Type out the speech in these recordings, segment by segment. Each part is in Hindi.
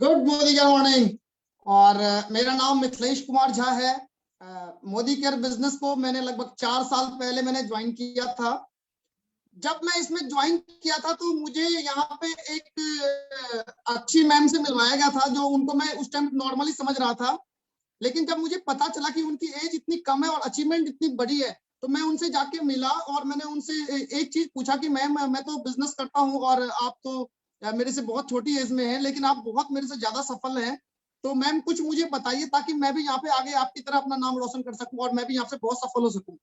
Good morning. और मेरा नाम मिथिलेश कुमार झा है। मोदी केयर बिजनेस को मैंने लगभग 4 साल पहले मैंने ज्वाइन किया था। जब मैं इसमें ज्वाइन किया था तो मुझे यहाँ पे एक अच्छी मैम से मिलवाया गया था, जो उनको मैं उस टाइम नॉर्मली समझ रहा था। लेकिन जब मुझे पता चला कि उनकी एज इतनी कम है और अचीवमेंट इतनी बड़ी है, तो मैं उनसे जाके मिला और मैंने उनसे एक चीज पूछा कि मैम, मैं तो बिजनेस करता हूँ और आप तो मेरे से बहुत छोटी एज में है, लेकिन आप बहुत मेरे से ज्यादा सफल हैं। तो मैम कुछ मुझे बताइए ताकि मैं भी यहाँ पे आगे आपकी तरह अपना नाम रोशन कर सकूं और मैं भी यहाँ से बहुत सफल हो सकूं।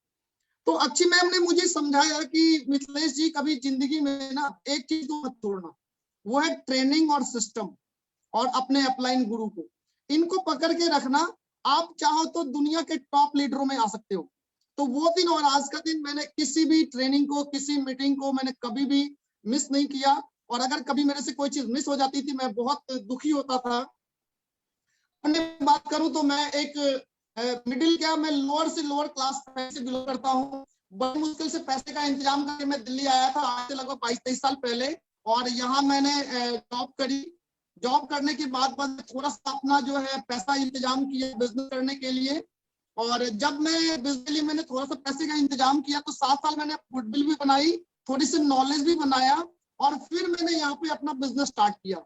तो अच्छी मैम ने मुझे समझाया कि मिथिलेश जी, कभी जिंदगी में ना एक चीज को मत छोड़ना, वो है ट्रेनिंग और सिस्टम और अपने अपलाइन गुरु को। इनको पकड़ के रखना, आप चाहो तो दुनिया के टॉप लीडरों में आ सकते हो। तो वो दिन और आज का दिन मैंने किसी भी ट्रेनिंग को, किसी मीटिंग को मैंने कभी भी मिस नहीं किया। और अगर कभी मेरे से कोई चीज मिस हो जाती थी, मैं बहुत दुखी होता था। अपने बात करूं तो मैं एक मिडिल क्या, मैं लोअर से लोअर क्लास से बिलोंग करता हूं। बड़ी मुश्किल से पैसे का इंतजाम करके मैं दिल्ली आया था, आज से लगभग 22-23 साल पहले। और यहाँ मैंने जॉब करी। जॉब करने के बाद थोड़ा सा अपना जो है पैसा इंतजाम किया बिजनेस करने के लिए। और जब मैं बिजनेस मैंने थोड़ा सा पैसे का इंतजाम किया तो 7 साल मैंने गुडविल भी बनाई, थोड़ी सी नॉलेज भी बनाया, और फिर मैंने यहाँ पे अपना बिजनेस स्टार्ट किया।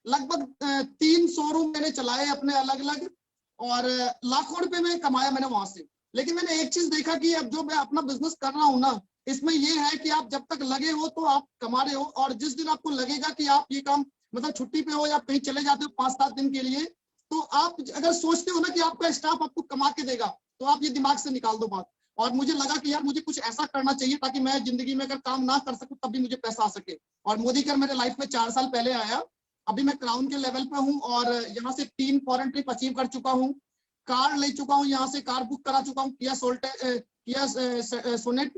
लगभग 3 शोरूम मैंने चलाए अपने अलग अलग, और लाखों रुपए में कमाया मैंने वहां से। लेकिन मैंने एक चीज देखा कि अब जो मैं अपना बिजनेस कर रहा हूँ ना, इसमें ये है कि आप जब तक लगे हो तो आप कमा रहे हो, और जिस दिन आपको लगेगा कि आप ये काम मतलब छुट्टी पे हो या कहीं चले जाते हो 5-7 दिन के लिए, तो आप अगर सोचते हो ना कि आपका स्टाफ आपको कमा के देगा, तो आप ये दिमाग से निकाल दो बात। और मुझे लगा कि यार मुझे कुछ ऐसा करना चाहिए ताकि मैं जिंदगी में अगर काम ना कर सकूं तब भी मुझे पैसा आ सके। और मोदी केयर मेरे लाइफ में 4 साल पहले आया। अभी मैं क्राउन के लेवल पे हूँ और यहाँ से 3 फॉरेन ट्रिप अचीव कर चुका हूँ। कार ले चुका हूँ, यहाँ से कार बुक करा चुका हूँ, किया सोनेट।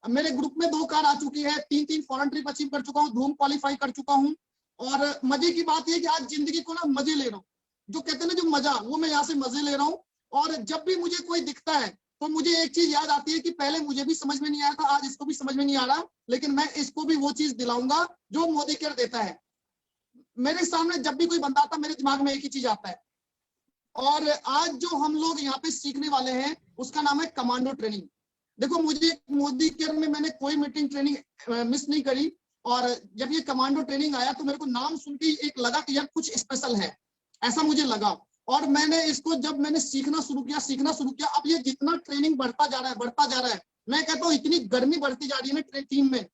मेरे ग्रुप में 2 कार आ चुकी है, 3 फॉरेन ट्रिप अचीव कर चुका हूँ, धूम क्वालिफाई कर चुका हूँ। और मजे की बात यह कि आज जिंदगी को ना मजे ले रहा हूँ। जो कहते हैं ना, जो मजा, वो मैं यहाँ से मजे ले रहा हूँ। और जब भी मुझे कोई दिखता है तो मुझे एक चीज याद आती है कि पहले मुझे भी समझ में नहीं आया था, आज इसको भी समझ में नहीं आ रहा, लेकिन मैं इसको भी वो चीज दिलाऊंगा जो मोदी केयर देता है। मेरे सामने जब भी कोई बंदा आता है, मेरे दिमाग में एक ही चीज आता है। और आज जो हम लोग यहाँ पे सीखने वाले हैं उसका नाम है कमांडो ट्रेनिंग। देखो, मुझे मोदी केयर में मैंने कोई मीटिंग ट्रेनिंग मिस नहीं करी। और जब ये कमांडो ट्रेनिंग आया तो मेरे को नाम सुन के एक लगा कि यार कुछ स्पेशल है, ऐसा मुझे लगा। और मैंने इसको जब मैंने सीखना शुरू किया, अब ये जितना ट्रेनिंग बढ़ता जा रहा है, मैं कहता हूँ इतनी गर्मी बढ़ती जा रही है ना टीम में।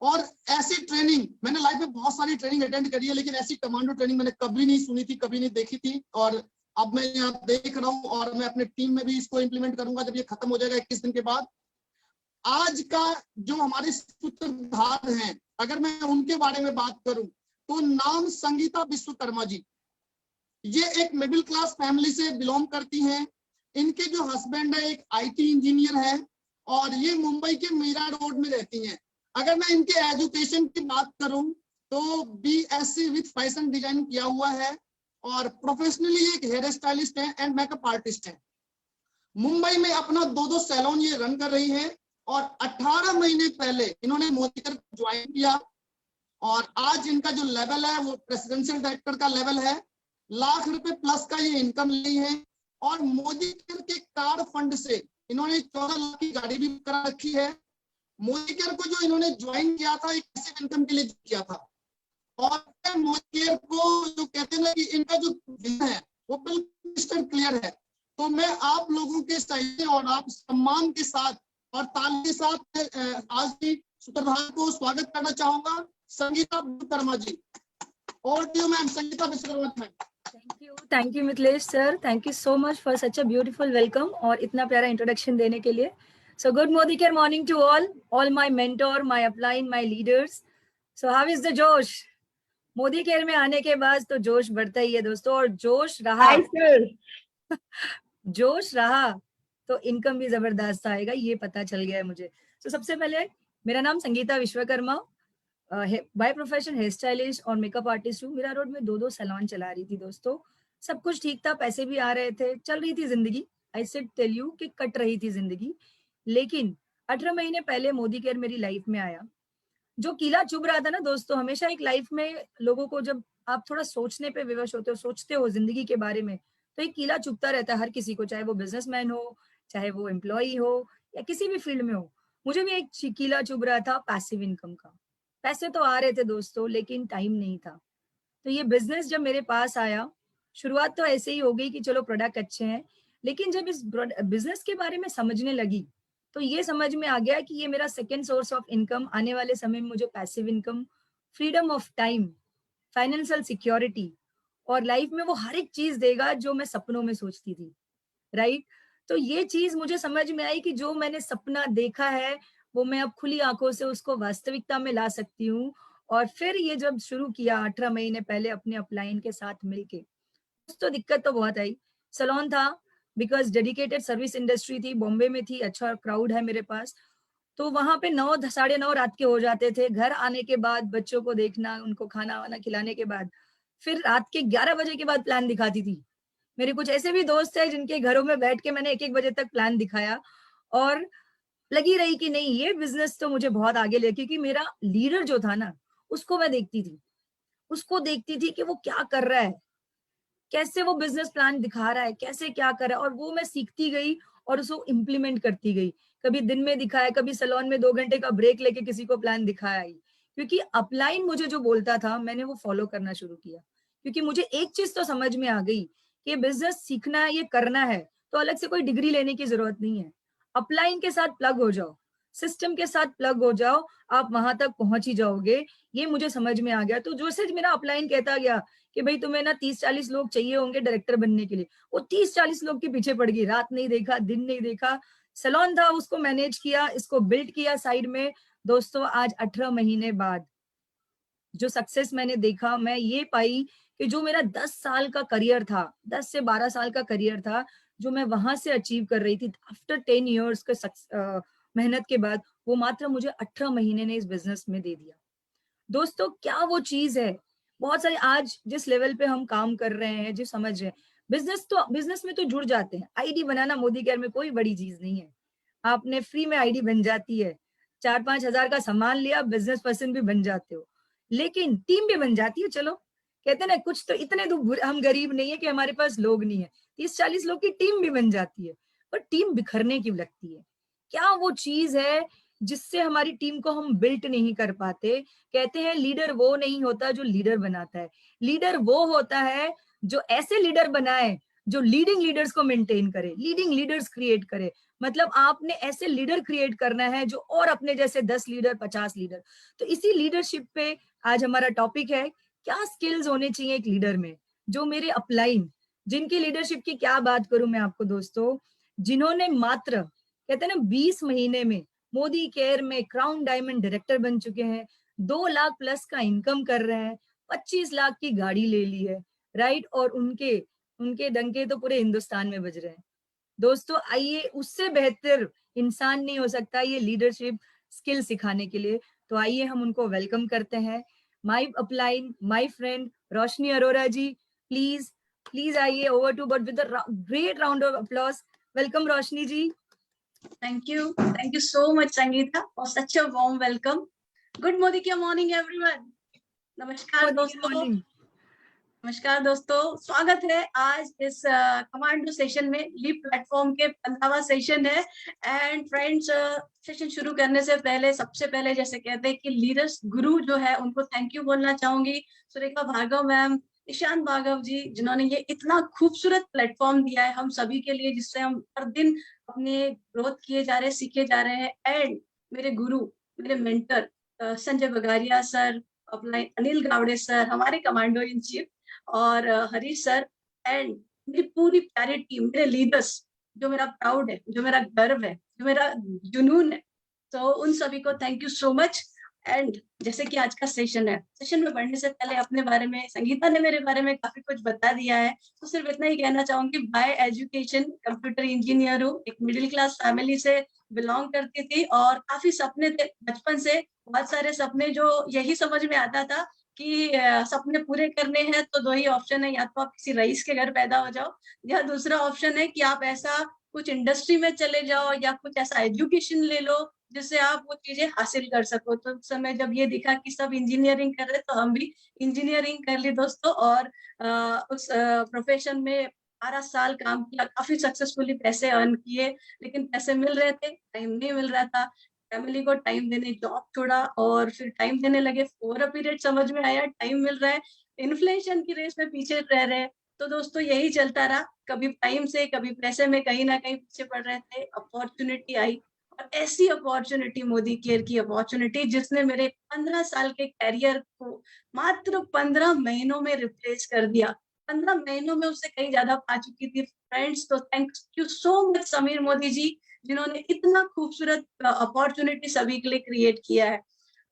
और ऐसी ट्रेनिंग मैंने लाइफ में बहुत सारी ट्रेनिंग अटेंड करी है, लेकिन ऐसी कमांडो ट्रेनिंग मैंने कभी नहीं सुनी थी, कभी नहीं देखी थी। और अब मैं यहाँ देख रहा हूँ और मैं अपने टीम में भी इसको इम्प्लीमेंट करूंगा जब ये खत्म हो जाएगा 21 दिन के बाद। आज का जो हमारे सूत्रधार हैं, अगर मैं उनके बारे में बात करूं तो नाम संगीता विश्वकर्मा जी। ये एक मिडिल क्लास फैमिली से बिलोंग करती हैं। इनके जो हस्बैंड है एक आईटी इंजीनियर है, और ये मुंबई के मीरा रोड में रहती हैं। अगर मैं इनके एजुकेशन की बात करूं तो बीएससी विद फैशन डिजाइन किया हुआ है, और प्रोफेशनली एक हेयर स्टाइलिस्ट है एंड मेकअप आर्टिस्ट है। मुंबई में अपना 2 सैलून ये रन कर रही है। और 18 महीने पहले इन्होंने मोदी केयर ज्वाइन किया, और आज इनका जो लेवल है वो प्रेसिडेंशियल डायरेक्टर का लेवल है। लाख रुपए प्लस का ये इनकम ली है। और मोदी केयर के कार्ड फंड से इन्होंने 14 लाख की गाड़ी भी करा रखी है। मोदी केयर को जो इन्होंने ज्वाइन किया था एक पैसिव इनकम के लिए किया था। और मोदी केयर को जो कहते हैं ना कि इनका जो विजन है वो बिल्कुल क्लियर है। तो मैं आप लोगों के सहयोग और आप सम्मान के साथ और ताली के साथ आज की सूत्रधार को स्वागत करना चाहूंगा, संगीता विश्वकर्मा जी। और to ma'am, Sangeeta Vishwakarma ma'am. Thank you Mithilesh sir, thank you so much for such a beautiful welcome और इतना प्यारा इंट्रोडक्शन देने के लिए। So good Modi care morning to all my mentor, my upline, my leaders. So how is the josh? Modi care में आने के बाद तो जोश बढ़ता ही है दोस्तों, और जोश रहा जोश रहा तो इनकम भी जबरदस्त आएगा, ये पता चल गया है मुझे। तो सबसे पहले मेरा नाम Sangeeta Vishwakarma, by profession hair stylist और मेकअप आर्टिस्ट हूँ। मीरा रोड में 2 सैलून चला रही थी दोस्तों। सब कुछ ठीक था, पैसे भी आ रहे थे, चल रही थी जिंदगी। आई सेड टेल यू कि कट रही थी जिंदगी। लेकिन 18 महीने पहले मोदी केयर मेरी लाइफ में आया। जो कीला चुभ रहा था ना दोस्तों, हमेशा एक लाइफ में लोगों को जब आप थोड़ा सोचने पे विवश होते हो, सोचते हो जिंदगी के बारे में, तो एक कीला चुभता रहता है हर किसी को, चाहे वो बिजनेसमैन हो, चाहे वो एम्प्लॉई हो या किसी भी फील्ड में हो। मुझे भी एक कीला चुभ रहा था पैसिव इनकम का। पैसे तो आ रहे थे दोस्तों, लेकिन टाइम नहीं था। तो ये बिजनेस जब मेरे पास आया, शुरुआत तो ऐसे ही हो गई कि चलो प्रोडक्ट अच्छे हैं, लेकिन जब इस बिजनेस के बारे में समझने लगी, तो ये समझ में आ गया कि ये मेरा सेकंड सोर्स ऑफ इनकम, आने वाले समय में मुझे passive income, freedom of time, financial security और लाइफ में वो हर एक चीज देगा जो मैं सपनों में सोचती थी, राइट? तो ये चीज मुझे समझ में आई कि जो मैंने सपना देखा है, वो मैं अब खुली आंखों से उसको वास्तविकता में ला सकती हूँ। और फिर ये जब शुरू किया 18 महीने पहले अपने अपलाइन के साथ मिलके, कुछ तो दिक्कत तो बहुत आई। सैलून था, बिकॉज डेडिकेटेड सर्विस इंडस्ट्री थी, बॉम्बे में थी, अच्छा क्राउड है मेरे पास। तो वहां पे 9 साढ़े 9 रात के हो जाते थे। घर आने के बाद बच्चों को देखना, उनको खाना वाना खिलाने के बाद फिर रात के 11 बजे के बाद प्लान दिखाती थी। मेरे कुछ ऐसे भी दोस्त है जिनके घरों में बैठ के मैंने 1-1 बजे तक प्लान दिखाया, और लगी रही कि नहीं, ये बिजनेस तो मुझे बहुत आगे ले, क्योंकि मेरा लीडर जो था ना, उसको मैं देखती थी, उसको देखती थी कि वो क्या कर रहा है, कैसे वो बिजनेस प्लान दिखा रहा है, कैसे क्या कर रहा है, और वो मैं सीखती गई और उसको इम्प्लीमेंट करती गई। कभी दिन में दिखाया, कभी सैलून में 2 घंटे का ब्रेक लेके किसी को प्लान दिखाया ही। क्योंकि अपलाइन मुझे जो बोलता था, मैंने वो फॉलो करना शुरू किया। क्योंकि मुझे एक चीज तो समझ में आ गई कि बिजनेस सीखना है, ये करना है, तो अलग से कोई डिग्री लेने की जरूरत नहीं है। अपलाइन के साथ प्लग हो जाओ, सिस्टम के साथ प्लग हो जाओ, आप वहां तक पहुंच ही जाओगे। ये मुझे समझ में आ गया। तो जैसे मेरा अपलाइन कहता गया कि भाई तुम्हें ना 30-40 लोग चाहिए होंगे डायरेक्टर बनने के लिए, वो 30-40 लोग के पीछे पड़ गई। रात नहीं देखा, दिन नहीं देखा, सैलून था उसको मैनेज किया, इसको बिल्ड किया साइड में। दोस्तों आज 18 महीने बाद जो सक्सेस मैंने देखा, मैं ये पाई कि जो मेरा 10 साल का करियर था, 10 से 12 साल का करियर था, जो मैं वहां से अचीव कर रही थी आफ्टर 10 इयर्स के मेहनत के बाद, वो मात्र मुझे 18 महीने ने इस बिजनेस में दे दिया। दोस्तों क्या वो चीज है, बहुत सारे आज जिस लेवल पे हम काम कर रहे हैं, जो समझ रहे हैं, बिजनेस में तो जुड़ जाते हैं। आईडी बनाना मोदी केयर में कोई बड़ी चीज नहीं है, आपने फ्री में आईडी बन जाती है, 4-5 हजार का सामान लिया, बिजनेस पर्सन भी बन जाते हो, लेकिन टीम भी बन जाती है। चलो कहते हैं ना, कुछ तो इतने तो हम गरीब नहीं है कि हमारे पास लोग नहीं है, 30-40 लोग की टीम भी बन जाती है, पर टीम बिखरने की लगती है। क्या वो चीज है जिससे हमारी टीम को हम बिल्ट नहीं कर पाते? कहते हैं लीडर वो नहीं होता जो लीडर बनाता है, लीडर वो होता है जो ऐसे लीडर बनाए जो लीडिंग लीडर्स को मेंटेन करे, लीडिंग लीडर्स क्रिएट करे। मतलब आपने ऐसे लीडर क्रिएट करना है जो और अपने जैसे 10 लीडर, 50 लीडर। तो इसी लीडरशिप पे आज हमारा टॉपिक है, क्या स्किल्स होने चाहिए एक लीडर में। जो मेरे अपलाइन, जिनकी लीडरशिप की क्या बात करूं मैं आपको दोस्तों, जिन्होंने मात्र कहते हैं ना 20 महीने में मोदी केयर में क्राउन डायमंड डायरेक्टर बन चुके हैं, 2 लाख प्लस का इनकम कर रहे हैं, 25 लाख की गाड़ी ले ली है, राइट? और उनके उनके डंके तो पूरे हिंदुस्तान में बज रहे हैं। दोस्तों आइए, उससे बेहतर इंसान नहीं हो सकता ये लीडरशिप स्किल सिखाने के लिए। तो आइए हम उनको वेलकम करते हैं। My upline, my friend Roshni Arora ji, please please आइए over to, but with a great round of applause. Welcome Roshni ji. Thank you so much, Sangeeta, for such a warm welcome. Good morning, everyone. नमस्कार दोस्तों, नमस्कार दोस्तों, स्वागत है आज इस कमांडो सेशन में। लीप प्लेटफॉर्म के 15वां सेशन है। एंड फ्रेंड्स, सेशन शुरू करने से पहले सबसे पहले जैसे कहते हैं कि लीडर्स गुरु जो है उनको थैंक यू बोलना चाहूंगी। सुरेखा भार्गव मैम, ईशान भार्गव जी, जिन्होंने ये इतना खूबसूरत प्लेटफॉर्म दिया है हम सभी के लिए, जिससे हम हर दिन अपने ग्रोथ किए जा रहे हैं, सीखे जा रहे हैं। एंड मेरे गुरु, मेरे मेंटर संजय बगारिया सर, अपना अनिल गावड़े सर, हमारे कमांडो इन चीफ, और हरीश सर, एंड मेरी पूरी प्यारी टीम, मेरे लीडर्स, जो मेरा प्राउड है, जो मेरा गर्व है, जो मेरा जुनून है। तो उन सभी को thank you so much. And जैसे कि आज का सेशन है, सेशन में बढ़ने से पहले अपने बारे में संगीता ने मेरे बारे में काफी कुछ बता दिया है, तो सिर्फ इतना ही कहना चाहूंगी, बाय एजुकेशन कंप्यूटर इंजीनियर हूँ, एक मिडिल क्लास फैमिली से बिलोंग करती थी, और काफी सपने थे बचपन से, बहुत सारे सपने, जो यही समझ में आता था कि सपने पूरे करने हैं तो 2 ही ऑप्शन है, या तो आप किसी रईस के घर पैदा हो जाओ, या दूसरा ऑप्शन है कि आप ऐसा कुछ इंडस्ट्री में चले जाओ या कुछ ऐसा एजुकेशन ले लो जिससे आप वो चीजें हासिल कर सको। तो उस समय जब ये दिखा कि सब इंजीनियरिंग कर रहे तो हम भी इंजीनियरिंग कर ली दोस्तों, और उस प्रोफेशन में 12 साल काम किया, काफी सक्सेसफुली पैसे अर्न किए। लेकिन पैसे मिल रहे थे, टाइम नहीं मिल रहा था फैमिली को टाइम देने, जॉब छोड़ा और फिर टाइम देने लगे। ओवर अ पीरियड समझ में आया टाइम मिल रहा है, इन्फ्लेशन की रेस में पीछे रह रहे हैं। तो दोस्तों यही चलता रहा, कभी टाइम से कभी पैसे में कहीं ना कहीं पीछे पड़ रहे थे। अपॉर्चुनिटी आई, और ऐसी अपॉर्चुनिटी, मोदी केयर की अपॉर्चुनिटी, जिसने मेरे 15 साल के कैरियर को मात्र 15 महीनों में रिप्लेस कर दिया। 15 महीनों में उससे कहीं ज्यादा पा चुकी थी फ्रेंड्स। तो thank you so much Sameer Modi ji, जिन्होंने इतना खूबसूरत अपॉर्चुनिटी सभी के लिए क्रिएट किया है।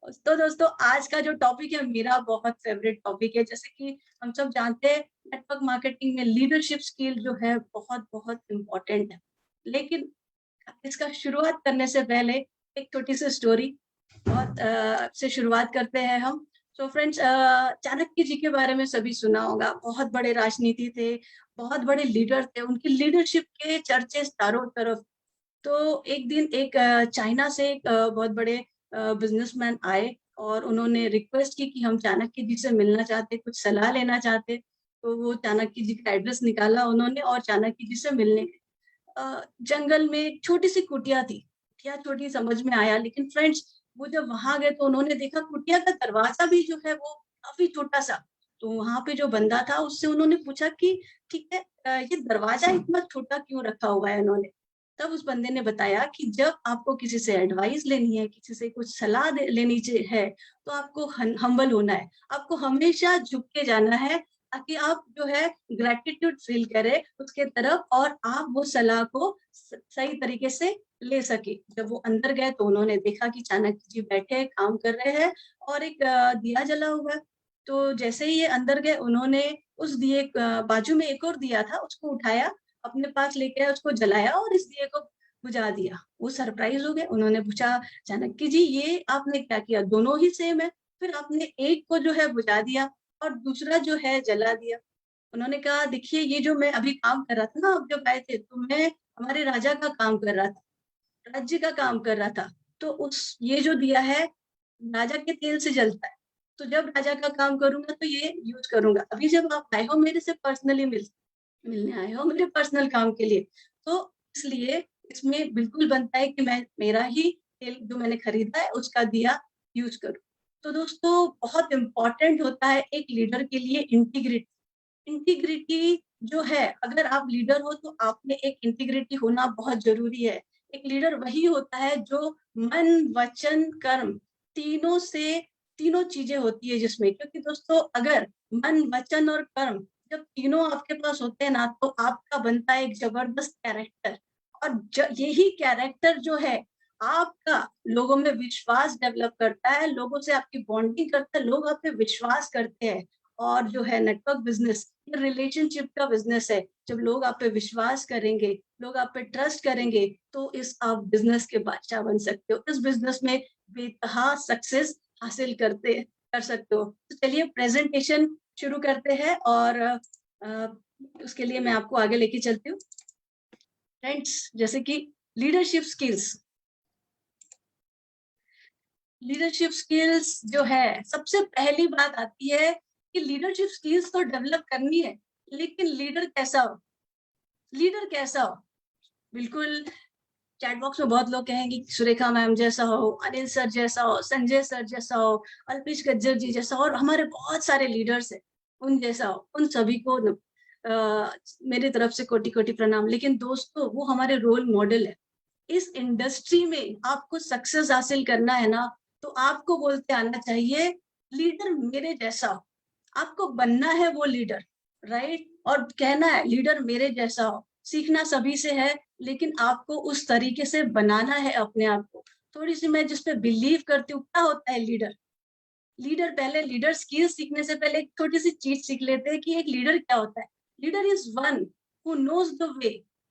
तो दोस्तों आज का जो टॉपिक है मेरा बहुत फेवरेट टॉपिक है। जैसे कि हम सब जानते हैं नेटवर्क मार्केटिंग में लीडरशिप स्किल जो है बहुत बहुत इम्पोर्टेंट है। लेकिन इसका शुरुआत करने से पहले एक छोटी सी स्टोरी से शुरुआत करते हैं हम। तो फ्रेंड्स, चाणक्य जी के बारे में सभी सुना होगा। बहुत बड़े राजनीति थे, बहुत बड़े लीडर थे, उनकी लीडरशिप के चर्चे चारों तरफ। तो एक दिन एक चाइना से एक बहुत बड़े बिजनेसमैन आए और उन्होंने रिक्वेस्ट की कि हम चाणक्य जी से मिलना चाहते, कुछ सलाह लेना चाहते। तो वो चाणक्य जी का एड्रेस निकाला उन्होंने और चाणक्य जी से मिलने गए। जंगल में एक छोटी सी कुटिया थी। कुटिया छोटी समझ में आया, लेकिन फ्रेंड्स वो जब वहां गए तो उन्होंने देखा कुटिया का दरवाजा भी जो है वो काफी छोटा सा। तो वहां पे जो बंदा था उससे उन्होंने पूछा कि ठीक है, ये दरवाजा इतना छोटा क्यों रखा हुआ है इन्होंने। तब उस बंदे ने बताया कि जब आपको किसी से एडवाइस लेनी है, किसी से कुछ सलाह लेनी है, तो आपको हम्बल होना है, आपको हमेशा झुक के जाना है, ताकि आप जो है ग्रेटिट्यूड फील करें उसके तरफ और आप वो सलाह को सही तरीके से ले सके। जब वो अंदर गए तो उन्होंने देखा कि चाणक्य जी बैठे काम कर रहे हैं और एक दिया जला हुआ है। तो जैसे ही ये अंदर गए उन्होंने उस दिए बाजू में एक और दिया था, उसको उठाया, अपने पास लेके आए, उसको जलाया और इस दिए को बुझा दिया। वो सरप्राइज हो गए, उन्होंने पूछा चाणक्य जी ये आपने क्या किया, दोनों ही सेम है। फिर आपने एक को जो है बुझा दिया और दूसरा जो है जला दिया। उन्होंने कहा देखिए ये जो मैं अभी काम कर रहा था ना, आप जब आए थे तो मैं हमारे राजा का काम कर रहा था, राज्य का काम कर रहा था। तो उस ये जो दिया है राजा के तेल से जलता है, तो जब राजा का काम करूंगा तो ये यूज करूंगा। अभी जब आप आए हो मेरे से पर्सनली मिलने आए हो मेरे पर्सनल काम के लिए, तो इसलिए इसमें बिल्कुल बनता है कि मैं मेरा ही तेल जो मैंने खरीदा है उसका दिया यूज करूं। तो दोस्तों बहुत इम्पोर्टेंट होता है एक लीडर के लिए इंटीग्रिटी। इंटीग्रिटी जो है, अगर आप लीडर हो तो आप में एक इंटीग्रिटी होना बहुत जरूरी है। एक लीडर वही होता है जो मन वचन कर्म तीनों चीजें होती है जिसमें, क्योंकि दोस्तों अगर मन वचन और कर्म जब तीनों आपके पास होते हैं ना, तो आपका बनता है एक जबरदस्त कैरेक्टर। और यही कैरेक्टर जो है आपका लोगों में विश्वास डेवलप करता है, लोगों से आपकी बॉन्डिंग करता है, लोग आप पे विश्वास करते हैं। और जो है नेटवर्क बिजनेस, ये रिलेशनशिप का बिजनेस है। जब लोग आप पे विश्वास करेंगे, लोग आप पे ट्रस्ट करेंगे, तो इस आप बिजनेस के बादशाह बन सकते हो। इस बिजनेस में बेतहा सक्सेस हासिल कर सकते हो। तो चलिए प्रेजेंटेशन शुरू करते हैं और उसके लिए मैं आपको आगे लेके चलती हूँ। फ्रेंड्स, जैसे कि लीडरशिप स्किल्स जो है, सबसे पहली बात आती है कि लीडरशिप स्किल्स तो डेवलप करनी है, लेकिन लीडर कैसा हो। बिल्कुल चैट बॉक्स में बहुत लोग कहेंगे कि सुरेखा मैम जैसा हो, अनिल सर जैसा हो, संजय सर जैसा हो, अल्पेश गज्जर जी जैसा हो, और हमारे बहुत सारे लीडर्स हैं उन जैसा हो। उन सभी को मेरी तरफ से कोटि कोटि प्रणाम। लेकिन दोस्तों वो हमारे रोल मॉडल है। इस इंडस्ट्री में आपको सक्सेस हासिल करना है ना, तो आपको बोलते आना चाहिए लीडर मेरे जैसा हो। आपको बनना है वो लीडर, राइट, और कहना है लीडर मेरे जैसा हो। सीखना सभी से है, लेकिन आपको उस तरीके से बनाना है अपने आप को। थोड़ी सी मैं जिस पे बिलीव करती हूँ, क्या होता है पहले लीडर स्किल सीखने से पहले एक छोटी सी चीज सीख लेते हैं कि एक लीडर क्या होता है। Leader is one who knows the way,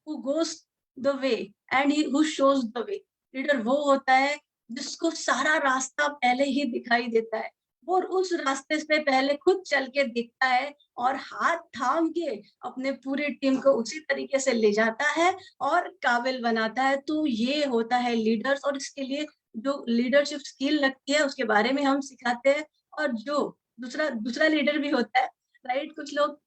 who goes the way and who shows the way. Leader वो होता है जिसको सारा रास्ता पहले ही दिखाई देता है, और उस रास्ते से पहले खुद चल के दिखता है और हाथ थाम के अपने पूरी टीम को उसी तरीके से ले जाता है और काबिल बनाता है। तो ये होता है लीडर्स, और इसके लिए जो लीडरशिप स्किल लगती है उसके बारे में हम सिखाते हैं। और जो दूसरा लीडर भी होता है, राइट। कुछ लोग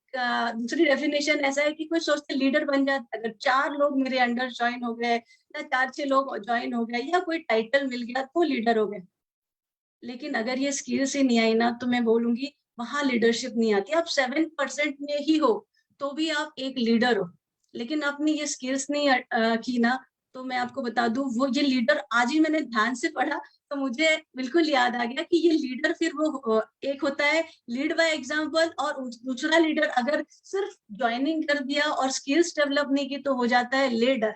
दूसरी डेफिनेशन ऐसा है कि कोई सोचते लीडर बन जाता है अगर 4 लोग मेरे अंडर ज्वाइन हो गए या 4-6 लोग ज्वाइन हो गए या कोई टाइटल मिल गया तो लीडर हो गए। लेकिन अगर ये स्किल्स ही नहीं आई ना तो मैं बोलूंगी वहां लीडरशिप नहीं आती। आप 7% में ही हो तो भी आप एक लीडर हो, लेकिन आपने ये स्किल्स नहीं की ना, तो मैं आपको बता दूं वो ये लीडर, आज ही मैंने ध्यान से पढ़ा तो मुझे बिल्कुल याद आ गया कि ये लीडर फिर वो एक होता है लीड बाय एग्जांपल, और दूसरा लीडर अगर सिर्फ ज्वाइनिंग कर दिया और स्किल्स डेवलप नहीं की तो हो जाता है लीडर।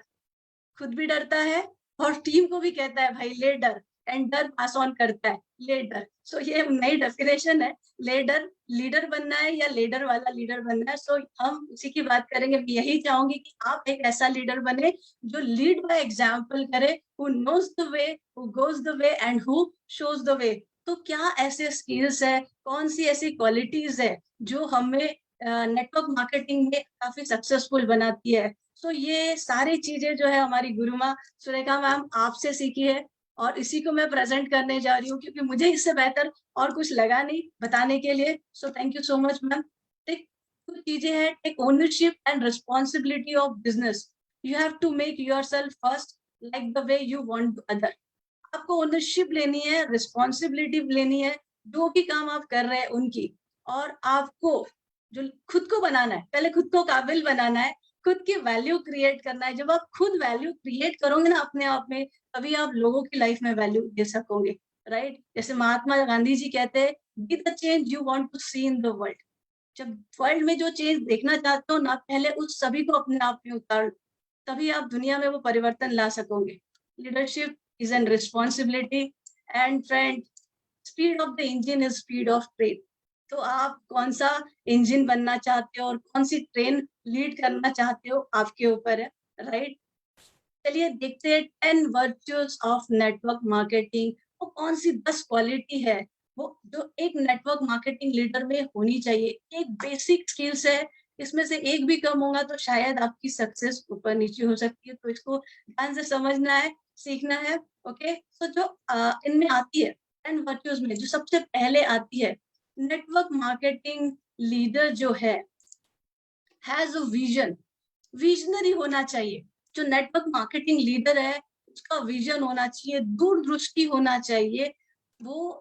खुद भी डरता है और टीम को भी कहता है भाई लीडर, एंड डर पास ऑन करता है लीडर। सो ये नई डेफिनेशन है लीडर, लीडर बनना है या लीडर वाला लीडर बनना है। सो हम उसी की बात करेंगे। मैं यही चाहूंगी कि आप एक ऐसा लीडर बने जो लीड बाय एग्जांपल करे, who knows the way, who goes the way and who shows the way. तो क्या ऐसे स्किल्स है, कौन सी ऐसी क्वालिटीज है जो हमें नेटवर्क मार्केटिंग में काफी सक्सेसफुल बनाती है। तो ये सारी चीजें जो है हमारी गुरु माँ सुरेखा मैम आपसे सीखी है और इसी को मैं प्रेजेंट करने जा रही हूँ, क्योंकि मुझे इससे बेहतर और कुछ लगा नहीं बताने के लिए। So thank you so much ma'am. कुछ चीजें हैं, take ownership and responsibility of business. You have to make yourself first like the way you want other. आपको ओनरशिप लेनी है, रिस्पॉन्सिबिलिटी लेनी है जो भी काम आप कर रहे हैं उनकी, और आपको जो खुद को बनाना है, पहले खुद को काबिल बनाना है, खुद की वैल्यू क्रिएट करना है। जब आप खुद वैल्यू क्रिएट करोगे ना अपने आप में, तभी आप लोगों की लाइफ में वैल्यू दे सकोगे, राइट। जैसे महात्मा गांधी जी कहते हैं, be the change you want to see in the world. जब वर्ल्ड में जो चेंज देखना चाहते हो ना, पहले उस सभी को अपने आप में उतार, तभी आप दुनिया में वो परिवर्तन ला सकोगे। Leadership is an responsibility, and friend, speed of the engine is speed of train। तो आप कौन सा इंजन बनना चाहते हो और कौन सी ट्रेन लीड करना चाहते हो आपके ऊपर है, राइट। चलिए देखते हैं 10 वर्च्यूज ऑफ नेटवर्क मार्केटिंग। वो कौन सी 10 क्वालिटी है वो जो एक नेटवर्क मार्केटिंग लीडर में होनी चाहिए। एक बेसिक स्किल्स है, इसमें से एक भी कम होगा तो शायद आपकी सक्सेस ऊपर नीचे हो सकती है। तो इसको ध्यान से समझना है, सीखना है। ओके, तो जो इनमें आती है 10 वर्च्यूज में जो सबसे पहले आती है, नेटवर्क मार्केटिंग लीडर जो है हैज अ विजन। विजनरी होना चाहिए। जो नेटवर्क मार्केटिंग लीडर है उसका विजन होना चाहिए, दूरदृष्टि होना चाहिए। वो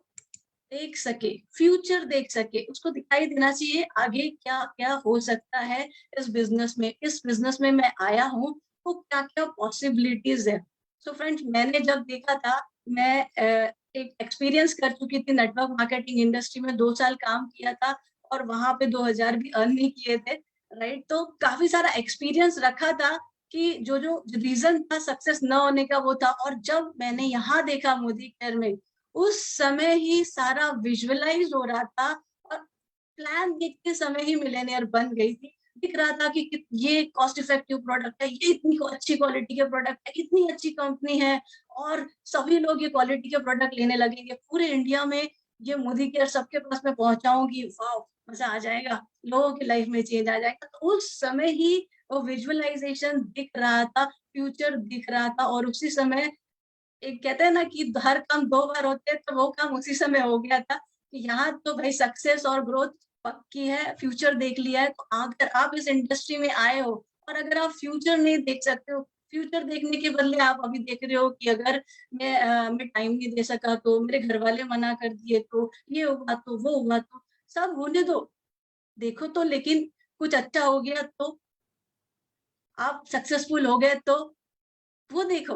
देख सके, फ्यूचर देख सके, उसको दिखाई देना चाहिए आगे क्या क्या हो सकता है इस बिजनेस में। इस बिजनेस में मैं आया हूँ तो क्या क्या पॉसिबिलिटीज है। सो फ्रेंड्स, मैंने जब देखा था, मैं एक एक्सपीरियंस कर चुकी थी नेटवर्क मार्केटिंग इंडस्ट्री में, 2 साल काम किया था और वहां पे 2000 भी अर्न नहीं किए थे, राइट। तो काफी सारा एक्सपीरियंस रखा था कि जो जो रीजन था सक्सेस न होने का वो था। और जब मैंने यहाँ देखा मोदी केयर में, उस समय ही सारा विजुअलाइज हो रहा था और प्लान देखते समय ही मिलेनियर बन गई थी। दिख रहा था कि ये कॉस्ट इफेक्टिव प्रोडक्ट है, ये इतनी अच्छी क्वालिटी के प्रोडक्ट है, इतनी अच्छी कंपनी है और सभी लोग ये क्वालिटी के प्रोडक्ट लेने लगेंगे पूरे इंडिया में। ये मोदी केयर सबके पास में पहुंचाऊंगी, वाह मजा आ जाएगा, लोगों की लाइफ में चेंज आ जाएगा। तो उस समय ही वो विजुअलाइजेशन दिख रहा था, फ्यूचर दिख रहा था। और उसी समय एक कहते हैं ना कि हर काम 2 बार होते हैं, तो वो काम उसी समय हो गया था कि यहाँ तो भाई सक्सेस और ग्रोथ पक्की है, फ्यूचर देख लिया है। तो अगर आप इस इंडस्ट्री में आए हो और अगर आप फ्यूचर नहीं देख सकते हो, फ्यूचर देखने के बदले आप अभी देख रहे हो कि अगर मैं टाइम नहीं दे सका तो, मेरे घर वाले मना कर दिए तो, ये हुआ तो, वो हुआ तो, सब होने दो, देखो तो, लेकिन कुछ अच्छा हो गया तो, आप सक्सेसफुल हो गए तो वो देखो,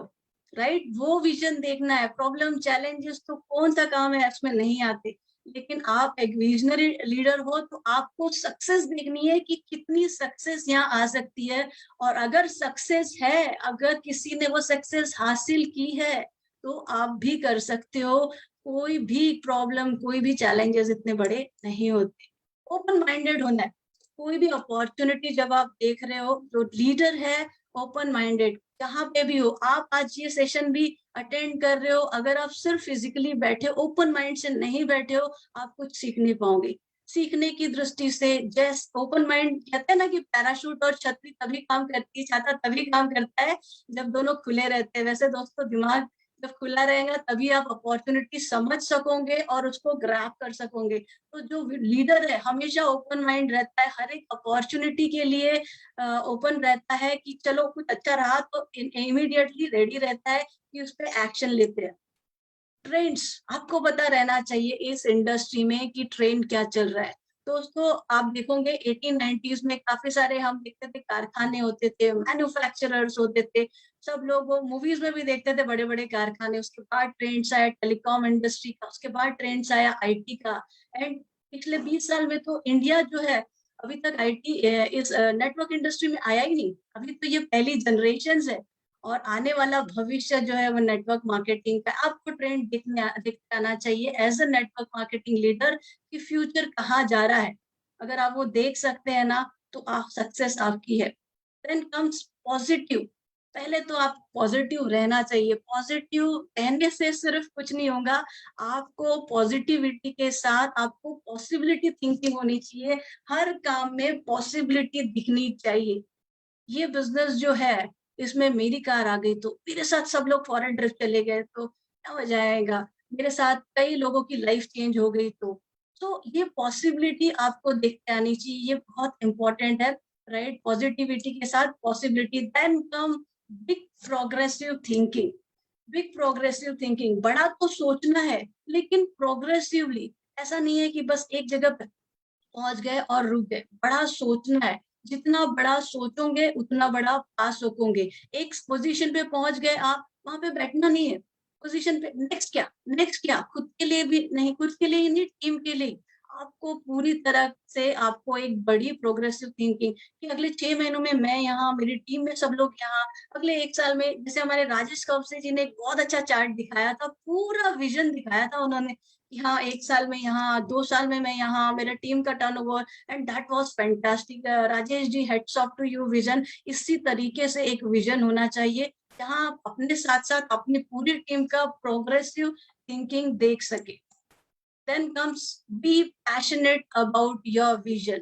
राइट। वो विजन देखना है। प्रॉब्लम चैलेंजेस तो कौन सा काम है इसमें नहीं आते, लेकिन आप एक विजनरी लीडर हो तो आपको सक्सेस देखनी है कि कितनी सक्सेस यहाँ आ सकती है। और अगर सक्सेस है, अगर किसी ने वो सक्सेस हासिल की है तो आप भी कर सकते हो। कोई भी प्रॉब्लम, कोई भी चैलेंजेस इतने बड़े नहीं होते। ओपन माइंडेड होना है, कोई भी अपॉर्चुनिटी जब आप देख रहे हो, जो लीडर है ओपन माइंडेड, जहाँ पे भी हो आप, आज ये सेशन भी अटेंड कर रहे हो, अगर आप सिर्फ फिजिकली बैठे ओपन माइंड से नहीं बैठे हो, आप कुछ सीख नहीं पाओगे। सीखने की दृष्टि से जस्ट ओपन माइंड, कहते हैं ना कि पैराशूट और छतरी तभी काम करती है, छाता तभी काम करता है जब दोनों खुले रहते हैं। वैसे दोस्तों, दिमाग जब खुला रहेगा तभी आप अपॉर्चुनिटी समझ सकोगे और उसको ग्रैब कर सकोगे। तो जो लीडर है हमेशा ओपन माइंड रहता है, हर एक अपॉर्चुनिटी के लिए ओपन रहता है कि चलो कुछ अच्छा रहा तो इमीडिएटली रेडी रहता है कि उस पर एक्शन लेते हैं। ट्रेंड्स आपको पता रहना चाहिए इस इंडस्ट्री में कि ट्रेंड क्या चल रहा है। दोस्तों, आप देखोगे 1890s में काफी सारे हम देखते थे कारखाने होते थे, मैन्युफैक्चरर्स होते थे, सब लोग वो मूवीज में भी देखते थे बड़े बड़े कारखाने। उसके बाद ट्रेंड्स आया टेलीकॉम इंडस्ट्री का, उसके बाद ट्रेंड्स आया आईटी का। एंड पिछले 20 साल में तो इंडिया जो है अभी तक आईटी इस नेटवर्क इंडस्ट्री में आया ही नहीं। अभी तो ये पहली जनरेशन है और आने वाला भविष्य जो है वो नेटवर्क मार्केटिंग का। आपको ट्रेंड दिखते आना चाहिए as a network marketing leader कि फ्यूचर कहाँ जा रहा है। अगर आप वो देख सकते हैं ना, तो आप सक्सेस आपकी है। Then comes positive. पहले तो आप पॉजिटिव रहना चाहिए। पॉजिटिव रहने से सिर्फ कुछ नहीं होगा, आपको पॉजिटिविटी के साथ आपको पॉसिबिलिटी थिंकिंग होनी चाहिए। हर काम में पॉसिबिलिटी दिखनी चाहिए। ये बिजनेस जो है, इसमें मेरी कार आ गई तो मेरे साथ सब लोग फॉरेन ट्रिप चले गए तो क्या हो जाएगा, मेरे साथ कई लोगों की लाइफ चेंज हो गई तो ये पॉसिबिलिटी आपको देखते आनी चाहिए। ये बहुत इंपॉर्टेंट है, राइट? पॉजिटिविटी के साथ possibility. Then come big progressive thinking. Big progressive thinking, बड़ा तो सोचना है लेकिन प्रोग्रेसिवली। ऐसा नहीं है कि बस एक जगह पे पहुंच गए और रुक गए। बड़ा सोचना है, जितना बड़ा सोचोगे उतना बड़ा पा सकोगे। एक पोजीशन पे पहुंच गए आप, वहां पे बैठना नहीं है। पोजीशन पे नेक्स्ट क्या, नेक्स्ट क्या, खुद के लिए भी नहीं, खुद के लिए ही नहीं, टीम के लिए। आपको पूरी तरह से आपको एक बड़ी प्रोग्रेसिव थिंकिंग कि अगले 6 महीनों में मैं यहाँ, मेरी टीम में सब लोग यहाँ, अगले 1 साल में। जैसे हमारे राजेश कौशल जी ने एक बहुत अच्छा चार्ट दिखाया था, पूरा विजन दिखाया था उन्होंने कि हाँ 1 साल में यहाँ, 2 साल में मैं यहाँ, मेरा टीम का turnover. And that was fantastic. Rajesh ji, heads off to you vision. इसी तरीके से एक विजन होना चाहिए जहाँ आप अपने साथ साथ अपनी पूरी टीम का प्रोग्रेसिव थिंकिंग देख सके। Then comes be passionate about your vision.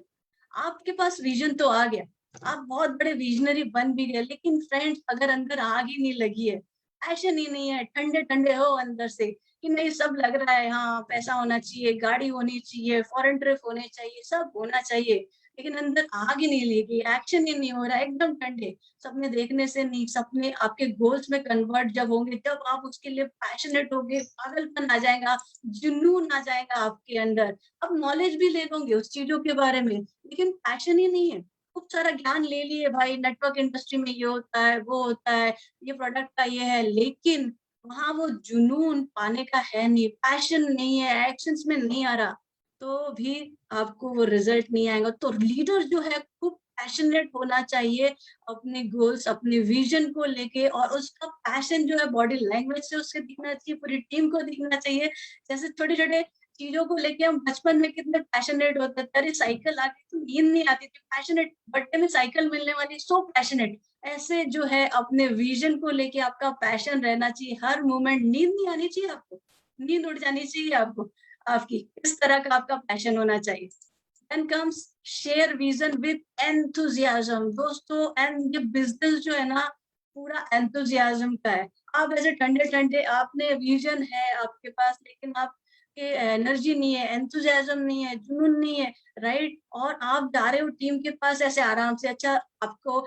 आपके पास विजन तो आ गया, आप बहुत बड़े विजनरी बन भी गए, लेकिन फ्रेंड्स अगर अंदर आग ही नहीं लगी है, पैशन ही नहीं है, ठंडे ठंडे हो अंदर से कि नहीं सब लग रहा है, हाँ पैसा होना चाहिए, गाड़ी होनी चाहिए, फॉरेन ट्रिप होने चाहिए, सब होना चाहिए, लेकिन अंदर आग ही नहीं लगी, एक्शन ही नहीं हो रहा, एकदम ठंडे, सपने देखने से नहीं, सपने आपके गोल्स में कन्वर्ट जब होंगे, जब आप उसके लिए पैशनेट होंगे, पागलपन आ जाएगा, जुनून आ जाएगा आपके अंदर। अब नॉलेज भी ले लोगे उस चीजों के बारे में, लेकिन पैशन ही नहीं है। खूब सारा ज्ञान ले लिए भाई, नेटवर्क इंडस्ट्री में ये होता है, वो होता है, ये प्रोडक्ट का ये है, लेकिन वहां वो जुनून पाने का है नहीं, पैशन नहीं है, एक्शंस में नहीं आ रहा, तो भी आपको वो रिजल्ट नहीं आएगा। तो लीडर जो है खूब पैशनेट होना चाहिए अपने गोल्स, अपने विजन को लेके, और उसका पैशन जो है बॉडी लैंग्वेज से उससे दिखना चाहिए, पूरी टीम को दिखना चाहिए। जैसे छोटे छोटे चीजों को लेके हम बचपन में कितने पैशनेट होते थे, अरे साइकिल आ गई तो नींद नहीं आती थी, पैशनेट, बर्थडे में साइकिल मिलने वाली, सो पैशनेट। ऐसे जो है अपने विजन को लेके आपका पैशन रहना चाहिए, हर मोमेंट नींद नहीं आनी चाहिए आपको, नींद उड़ जानी चाहिए आपको आपकी, इस तरह का आपका पैशन होना चाहिए। Then comes share vision with enthusiasm। दोस्तों, एंड ये बिजनेस जो है ना पूरा enthusiasm का है। आप ऐसे ठंडे ठंडे, आपने विजन है आपके पास, लेकिन आपके एनर्जी नहीं है, enthusiasm नहीं है, जुनून नहीं है, राइट? और आप जा रहे हो टीम के पास ऐसे आराम से, अच्छा आपको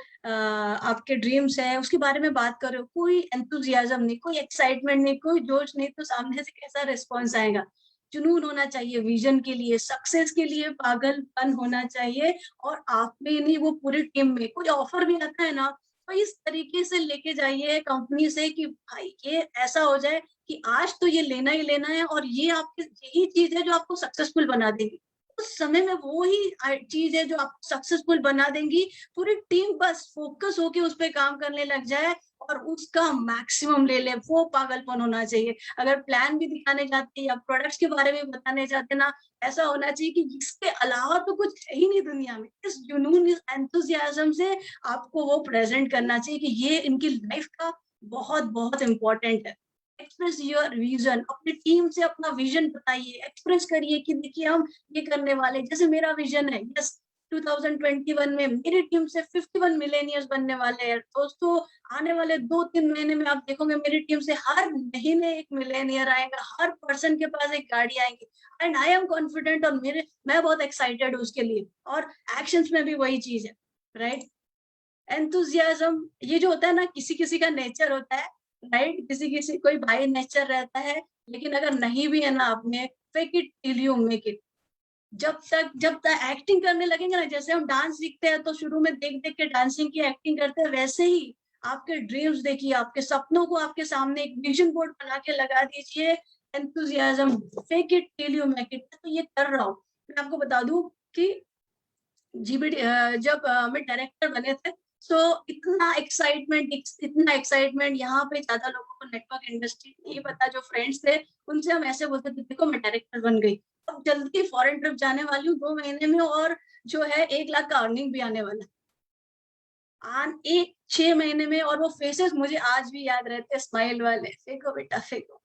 आपके ड्रीम्स है उसके बारे में बात कर रहे हो, कोई enthusiasm नहीं, कोई एक्साइटमेंट नहीं, कोई जोश नहीं, तो सामने से कैसा रिस्पॉन्स आएगा? जुनून होना चाहिए विजन के लिए, सक्सेस के लिए पागलपन होना चाहिए, और आप में ही नहीं, वो पूरी टीम में। कोई ऑफर भी आता है ना, तो इस तरीके से लेके जाइए कंपनी से कि भाई ये ऐसा हो जाए कि आज तो ये लेना ही लेना है, और ये आपकी यही चीज है जो आपको सक्सेसफुल बना देगी। उस समय में वो ही चीज है जो आपको सक्सेसफुल बना देंगी। पूरी टीम बस फोकस होके उस पे काम करने लग जाए और उसका मैक्सिमम ले ले, वो पागलपन होना चाहिए। अगर प्लान भी दिखाने जाते हैं या प्रोडक्ट्स के बारे में बताने जाते ना, ऐसा होना चाहिए कि इसके अलावा तो कुछ है ही नहीं दुनिया में। इस जुनून, इस एंथुसियाज्म से आपको वो प्रेजेंट करना चाहिए कि ये इनकी लाइफ का बहुत बहुत इम्पोर्टेंट है। एक्सप्रेस योर विजन, अपनी टीम से अपना विजन बताइए, एक्सप्रेस करिए कि देखिए हम ये करने वाले। जैसे मेरा विजन है, यस 2021 में मेरी टीम से 51 मिलेनियर्स बनने वाले हैं दोस्तों। आने वाले 2-3 महीने में आप देखोगे मेरी टीम से हर महीने एक मिलेनियर आएगा, हर पर्सन के पास एक गाड़ी आएगी। एंड आई एम कॉन्फिडेंट और मैं बहुत एक्साइटेड हूँ उसके लिए। और एक्शंस में भी वही चीज है, राइट। एंथुजियाज्म ये जो होता है ना, किसी किसी का नेचर होता है, राइट। किसी किसी कोई बाय नेचर रहता है, लेकिन अगर नहीं भी है ना आप में, fake it till you make it. जब तक एक्टिंग करने लगेंगे ना, जैसे हम डांस सीखते हैं तो शुरू में देख देख के डांसिंग की एक्टिंग करते हैं, वैसे ही आपके ड्रीम्स देखिए, आपके सपनों को आपके सामने एक विजन बोर्ड बना के लगा दीजिए। Enthusiasm, fake it till you make it. तो ये कर रहा हूँ। मैं आपको बता दूं कि जीबीडी जब मैं डायरेक्टर बने थे, सो इतना एक्साइटमेंट यहाँ पे ज्यादा लोगों को नेटवर्क इंडस्ट्री नहीं पता। जो फ्रेंड्स थे उनसे हम ऐसे बोलते थे, देखो मैं डायरेक्टर बन गई, अब जल्दी फॉरेन ट्रिप जाने वाली हूँ 2 महीने में, और जो है 1 लाख का अर्निंग भी आने वाला एक 6 महीने में। और वो फेसेस मुझे आज भी याद रहते, स्माइल वाले, फेंको बेटा फेंको।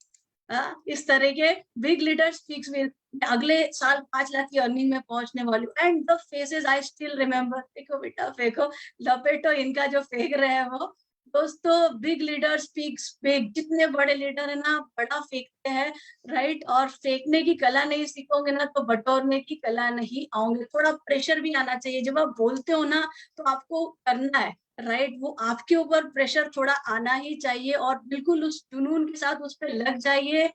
इस तरह के बिग लीडर स्पीक्स विद, अगले साल 5 लाख की अर्निंग में पहुंचने वाली हूँ। And the faces I still remember, फेंको बेटा फेंको, लपेटो इनका जो फेंक रहे हैं वो। दोस्तों बिग लीडर स्पीक्स बिग, जितने बड़े लीडर है ना बड़ा फेंकते हैं, राइट। और फेंकने की कला नहीं सीखोगे ना तो बटोरने की कला नहीं आओगे। थोड़ा प्रेशर भी आना चाहिए जब आप बोलते हो ना, तो आपको करना है, राइट। वो आपके ऊपर प्रेशर थोड़ा आना ही चाहिए और बिल्कुल उस जुनून के साथ उस पर लग जाइए।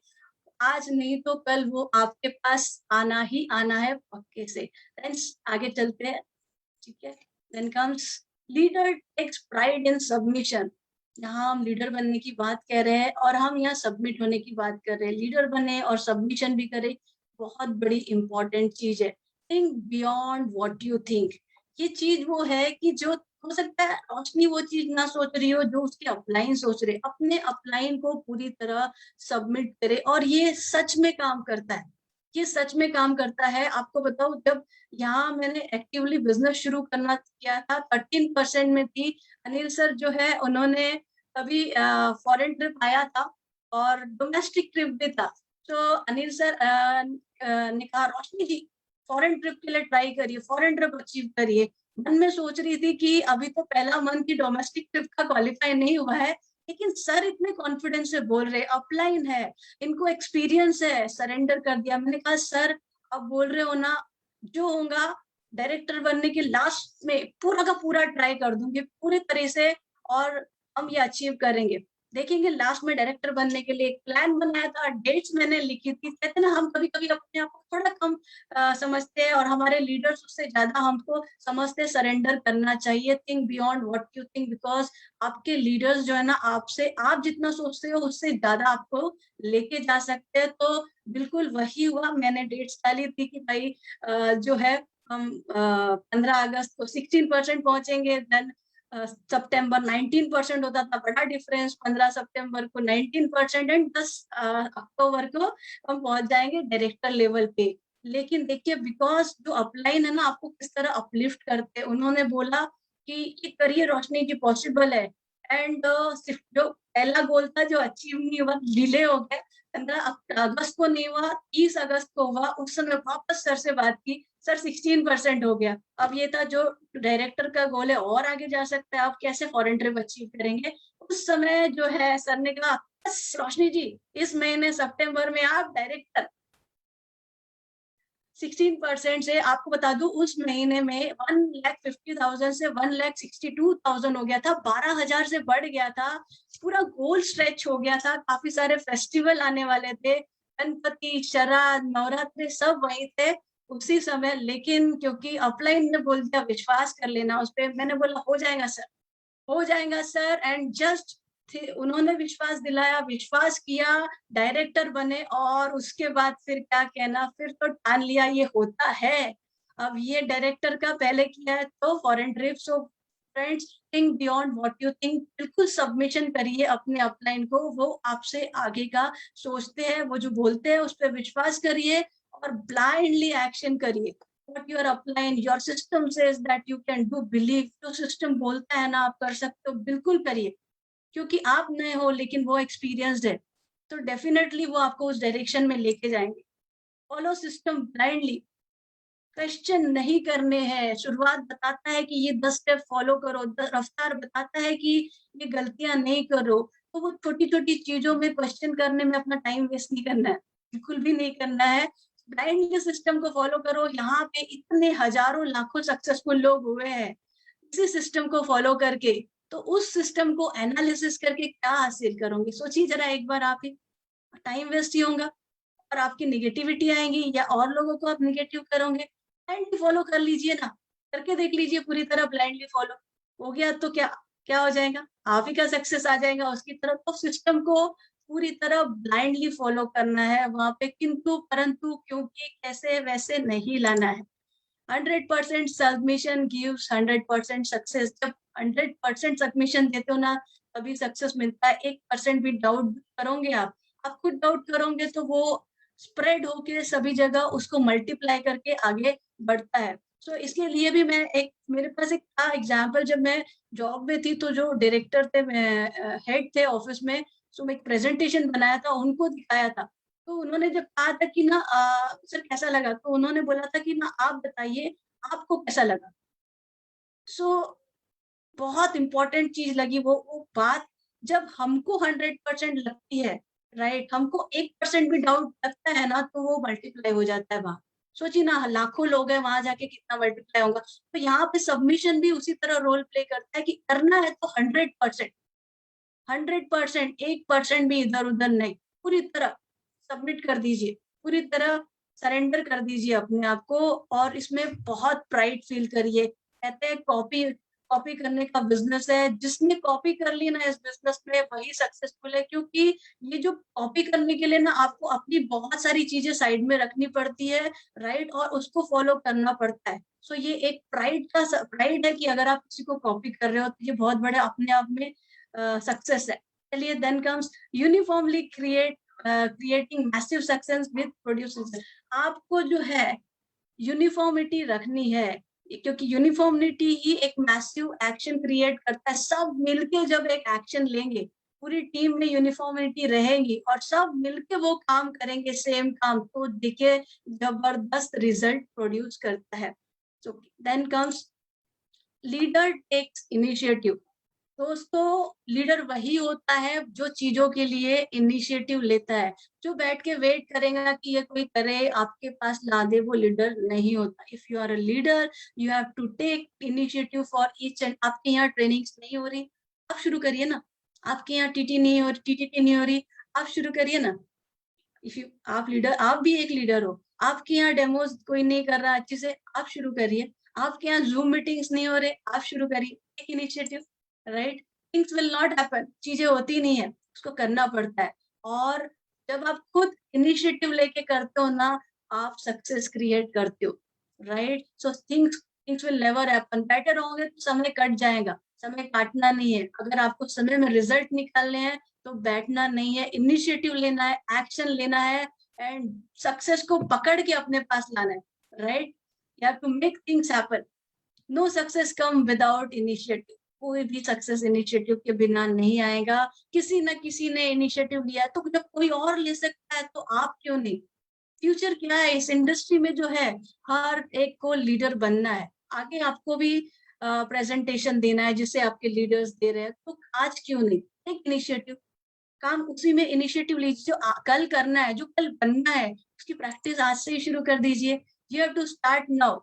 आज नहीं तो कल वो आपके पास आना ही आना है पक्के से। फ्रेंड्स आगे चलते हैं, ठीक है। Then comes leader takes pride in submission. यहाँ हम लीडर बनने की बात कर रहे हैं और हम यहाँ सबमिट होने की बात कर रहे हैं। लीडर बने और सबमिशन भी करें, बहुत बड़ी इंपॉर्टेंट चीज है। Think beyond what you think. ये चीज वो है कि जो हो सकता है रोशनी वो चीज ना सोच रही हो जो उसके अपलाइन सोच रहे, अपने अपलाइन को पूरी तरह सबमिट करे। और ये सच में काम करता है, ये सच में काम करता है। आपको बताओ, जब यहाँ मैंने एक्टिवली बिजनेस शुरू करना किया था, 13% में थी। अनिल सर जो है उन्होंने अभी फॉरेन ट्रिप आया था और डोमेस्टिक ट्रिप भी था। तो अनिल सर ने कहा, रोशनी जी फॉरेन ट्रिप के लिए ट्राई करिए, फॉरेन ट्रिप अचीव करिए। मन में सोच रही थी कि अभी तो पहला मंथ की डोमेस्टिक ट्रिप का क्वालिफाई नहीं हुआ है, लेकिन सर इतने कॉन्फिडेंस से बोल रहे, अपलाइन है, इनको एक्सपीरियंस है, सरेंडर कर दिया। मैंने कहा सर अब बोल रहे हो ना, जो होगा डायरेक्टर बनने के लास्ट में पूरा का पूरा ट्राई कर दूंगी पूरे तरह से, और हम ये अचीव करेंगे। देखेंगे लास्ट में डायरेक्टर बनने के लिए एक प्लान बनाया था, डेट्स मैंने लिखी थी। कहते ना हम कभी कभी अपने आप को थोड़ा कम समझते हैं और हमारे लीडर्स उससे ज्यादा हमको समझते। सरेंडर करना चाहिए, think beyond what you think, because आपके लीडर्स जो है ना आपसे, आप जितना सोचते हो उससे ज्यादा आपको लेके जा सकते हैं। तो बिल्कुल वही हुआ। मैंने डेट्स डाली थी कि भाई जो है हम 15 अगस्त को 16% पहुंचेंगे, देन सितंबर 19% होता था, बड़ा डिफरेंस। 15 सितंबर को 19% एंड 10 अक्टूबर को हम पहुंच जाएंगे डायरेक्टर लेवल पे। लेकिन देखिए बिकॉज जो अपलाइन है ना आपको किस तरह अपलिफ्ट करते, उन्होंने बोला कि ये करिए रोशनी जी, पॉसिबल है। एंड सिर्फ जो पहला गोल था जो अचीव नहीं हुआ, डिले हो गया, 15 अगस्त को नहीं हुआ, 30 अगस्त को हुआ। उस समय वापस सर से बात की, सर 16% हो गया। अब ये था जो डायरेक्टर का गोल है और आगे जा सकता है, आप कैसे फॉरेन ट्रिप अचीव करेंगे। उस समय जो है सर ने कहा, बस रोशनी जी इस महीने सितंबर में आप डायरेक्टर। 16% से आपको बता दूं उस महीने में 1,50,000 से 1,62,000 हो गया था, 12,000 से बढ़ गया था। पूरा गोल स्ट्रेच हो गया था। काफी सारे फेस्टिवल आने वाले थे, गणपति, शरद, नवरात्रि सब वही थे उसी समय। लेकिन क्योंकि अपलाइन ने बोल दिया विश्वास कर लेना उस पर, मैंने बोला हो जाएगा सर, हो जाएगा सर। एंड जस्ट उन्होंने विश्वास दिलाया, विश्वास किया, डायरेक्टर बने और उसके बाद फिर क्या कहना, फिर तो ठान लिया ये होता है। अब ये डायरेक्टर का पहले किया है तो foreign trip. So friends, think beyond what you think. बिल्कुल सबमिशन करिए अपने अपलाइन को, वो आपसे आगे का सोचते हैं, वो जो बोलते हैं उस पर विश्वास करिए और ब्लाइंडली एक्शन करिए। What your upline, your system says that you can do, believe। जो सिस्टम बोलता है ना आप कर सकते हो, बिल्कुल करिए, क्योंकि आप नए हो लेकिन वो एक्सपीरियंस्ड है, तो डेफिनेटली वो आपको उस डायरेक्शन में लेके जाएंगे। फॉलो सिस्टम ब्लाइंडली, क्वेश्चन नहीं करने हैं। शुरुआत बताता है कि ये 10 स्टेप फॉलो करो, रफ्तार बताता है कि ये गलतियां नहीं करो, तो वो छोटी छोटी चीजों में क्वेश्चन करने में अपना टाइम वेस्ट नहीं करना है, बिल्कुल भी नहीं करना है। ब्लाइंडली सिस्टम को फॉलो करो। यहाँ पे इतने हजारों लाखों सक्सेसफुल लोग हुए हैं इसी सिस्टम को फॉलो करके, तो उस सिस्टम को एनालिसिस करके क्या हासिल करोगे, सोचिए जरा एक बार। आप ही टाइम वेस्ट ही होगा और आपकी निगेटिविटी आएंगी या और लोगों को आप निगेटिव करोगे। ब्लाइंडली फॉलो कर लीजिए ना, करके देख लीजिए, पूरी तरह ब्लाइंडली फॉलो हो गया तो क्या क्या हो जाएगा, आप ही का सक्सेस आ जाएगा उसकी तरफ। तो सिस्टम को पूरी तरह ब्लाइंडली फॉलो करना है, वहां पे किंतु परंतु क्योंकि कैसे वैसे नहीं लाना है। 100% सबमिशन गिव्स 100% सक्सेस। जब 100% सबमिशन देते हो ना तभी सक्सेस मिलता है। 1% भी डाउट करोगे आप खुद डाउट करोगे तो वो स्प्रेड होके सभी जगह उसको मल्टीप्लाई करके आगे बढ़ता है। सो इसके लिए भी मैं मेरे पास एक था एग्जाम्पल। जब मैं जॉब में थी तो जो डायरेक्टर थे, हेड थे ऑफिस में, सो मैं एक प्रेजेंटेशन बनाया था, उनको दिखाया था। तो उन्होंने जब कहा था कि ना सर कैसा लगा, तो उन्होंने बोला था कि ना आप बताइए आपको कैसा लगा। सो बहुत इंपॉर्टेंट चीज लगी वो बात। जब हमको 100% लगती है, राइट, हमको 1% भी डाउट लगता है ना तो वो मल्टीप्लाई हो जाता है वहां। सोचिए ना लाखों लोग हैं वहां जाके कितना मल्टीप्लाई होगा। तो यहाँ पे सबमिशन भी उसी तरह रोल प्ले करता है कि करना है तो 100%, 100%, 1% भी इधर उधर नहीं, पूरी तरह सबमिट कर दीजिए, पूरी तरह सरेंडर कर दीजिए अपने आप को। और इसमें बहुत प्राइड फील करिए। कहते हैं कॉपी कॉपी करने का बिजनेस है, जिसने कॉपी कर ली ना इस बिजनेस में वही सक्सेसफुल है। क्योंकि ये जो कॉपी करने के लिए ना आपको अपनी बहुत सारी चीजें साइड में रखनी पड़ती है, राइट, और उसको फॉलो करना पड़ता है। सो ये एक प्राइड है कि अगर आप किसी को कॉपी कर रहे हो तो ये बहुत बड़ा अपने आप में सक्सेस है। चलिए, then comes uniformly creating massive success with producers. आपको जो है यूनिफॉर्मिटी रखनी है, क्योंकि यूनिफॉर्मिटी ही एक मैसिव एक्शन क्रिएट करता है। सब मिलके जब एक एक्शन लेंगे, पूरी टीम में यूनिफॉर्मिटी रहेगी और सब मिलके वो काम करेंगे सेम काम, तो देखिए जबरदस्त रिजल्ट प्रोड्यूस करता है। So then comes leader takes initiative. दोस्तों, लीडर वही होता है जो चीजों के लिए इनिशिएटिव लेता है। जो बैठ के वेट करेगा कि ये कोई करे आपके पास ला दे, वो लीडर नहीं होता। If you are a leader, you have to take initiative for each and. आपके यहाँ ट्रेनिंग्स नहीं हो रही, आप शुरू करिए ना। आपके यहाँ टीटी नहीं हो रही, टीटीटी नहीं हो रही, आप शुरू करिए ना। इफ यू आप लीडर, आप भी एक लीडर हो, आपके यहाँ डेमोज कोई नहीं कर रहा अच्छे से, आप शुरू करिए। आपके यहाँ जूम मीटिंग्स नहीं हो रहे, आप शुरू करिए एक initiative, right. Things will not happen, चीजें होती नहीं है, उसको करना पड़ता है। और जब आप खुद इनिशिएटिव लेके करते हो ना, आप सक्सेस क्रिएट करते हो, right. So things will never happen. बैठे रहोगे तो समय कट जाएगा, समय काटना नहीं है। अगर आपको समय में रिजल्ट निकालने हैं तो बैठना नहीं है, इनिशिएटिव लेना है, एक्शन लेना है एंड सक्सेस को पकड़ के अपने पास लाना है, right. You have to make things happen. No success come without initiative. कोई भी सक्सेस इनिशिएटिव के बिना नहीं आएगा। किसी न किसी ने इनिशिएटिव लिया है, तो जब कोई और ले सकता है तो आप क्यों नहीं। फ्यूचर क्या है इस इंडस्ट्री में जो है, हर एक को लीडर बनना है। आगे आपको भी प्रेजेंटेशन देना है जिसे आपके लीडर्स दे रहे हैं, तो आज क्यों नहीं एक इनिशिएटिव, काम उसी में इनिशिएटिव लीजिए। जो कल करना है, जो कल बनना है, उसकी प्रैक्टिस आज से ही शुरू कर दीजिए। You have to start now.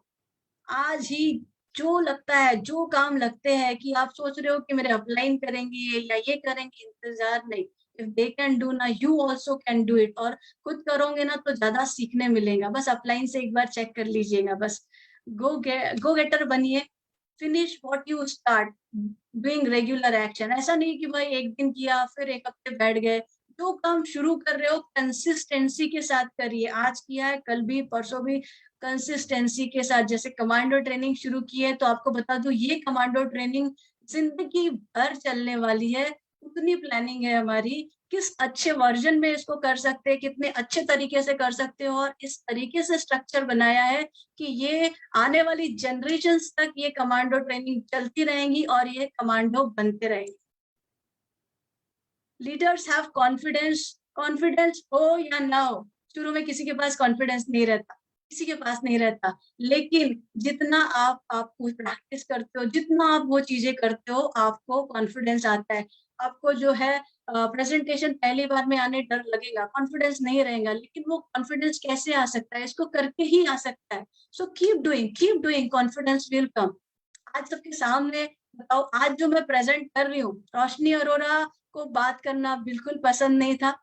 आज ही जो लगता है, जो काम लगते हैं कि आप सोच रहे हो कि मेरे अपलाइन करेंगे या ये करेंगे, इंतजार नहीं। इफ दे कैन डू ना, you also can do it. और खुद करोगे ना तो ज्यादा सीखने मिलेगा। बस अपलाइन से एक बार चेक कर लीजिएगा, बस गो गेटर बनिए। Finish what you start, doing regular action. ऐसा नहीं कि भाई एक दिन किया फिर एक हफ्ते बैठ गए। जो काम शुरू कर रहे हो कंसिस्टेंसी के साथ करिए। आज किया है कल भी परसों भी कंसिस्टेंसी के साथ। जैसे कमांडो ट्रेनिंग शुरू की है तो आपको बता दूं ये कमांडो ट्रेनिंग जिंदगी भर चलने वाली है। उतनी प्लानिंग है हमारी, किस अच्छे वर्जन में इसको कर सकते हैं, कितने अच्छे तरीके से कर सकते हो, और इस तरीके से स्ट्रक्चर बनाया है कि ये आने वाली जनरेशंस तक ये कमांडो ट्रेनिंग चलती रहेंगी और ये कमांडो बनते रहेंगे। Leaders have confidence. कॉन्फिडेंस हो या ना हो, शुरू में किसी के पास कॉन्फिडेंस नहीं रहता, किसी के पास नहीं रहता, लेकिन जितना आप प्रैक्टिस करते हो, जितना आप वो चीजें करते हो, आपको कॉन्फिडेंस आता है। आपको जो है प्रेजेंटेशन पहली बार में आने डर लगेगा, कॉन्फिडेंस नहीं रहेगा, लेकिन वो कॉन्फिडेंस कैसे आ सकता है? इसको करके ही आ सकता है। So keep doing, confidence will come. आज सबके सामने बताओ, आज जो मैं प्रेजेंट कर रही हूँ, रोशनी अरोरा को बात करना बिल्कुल पसंद नहीं था,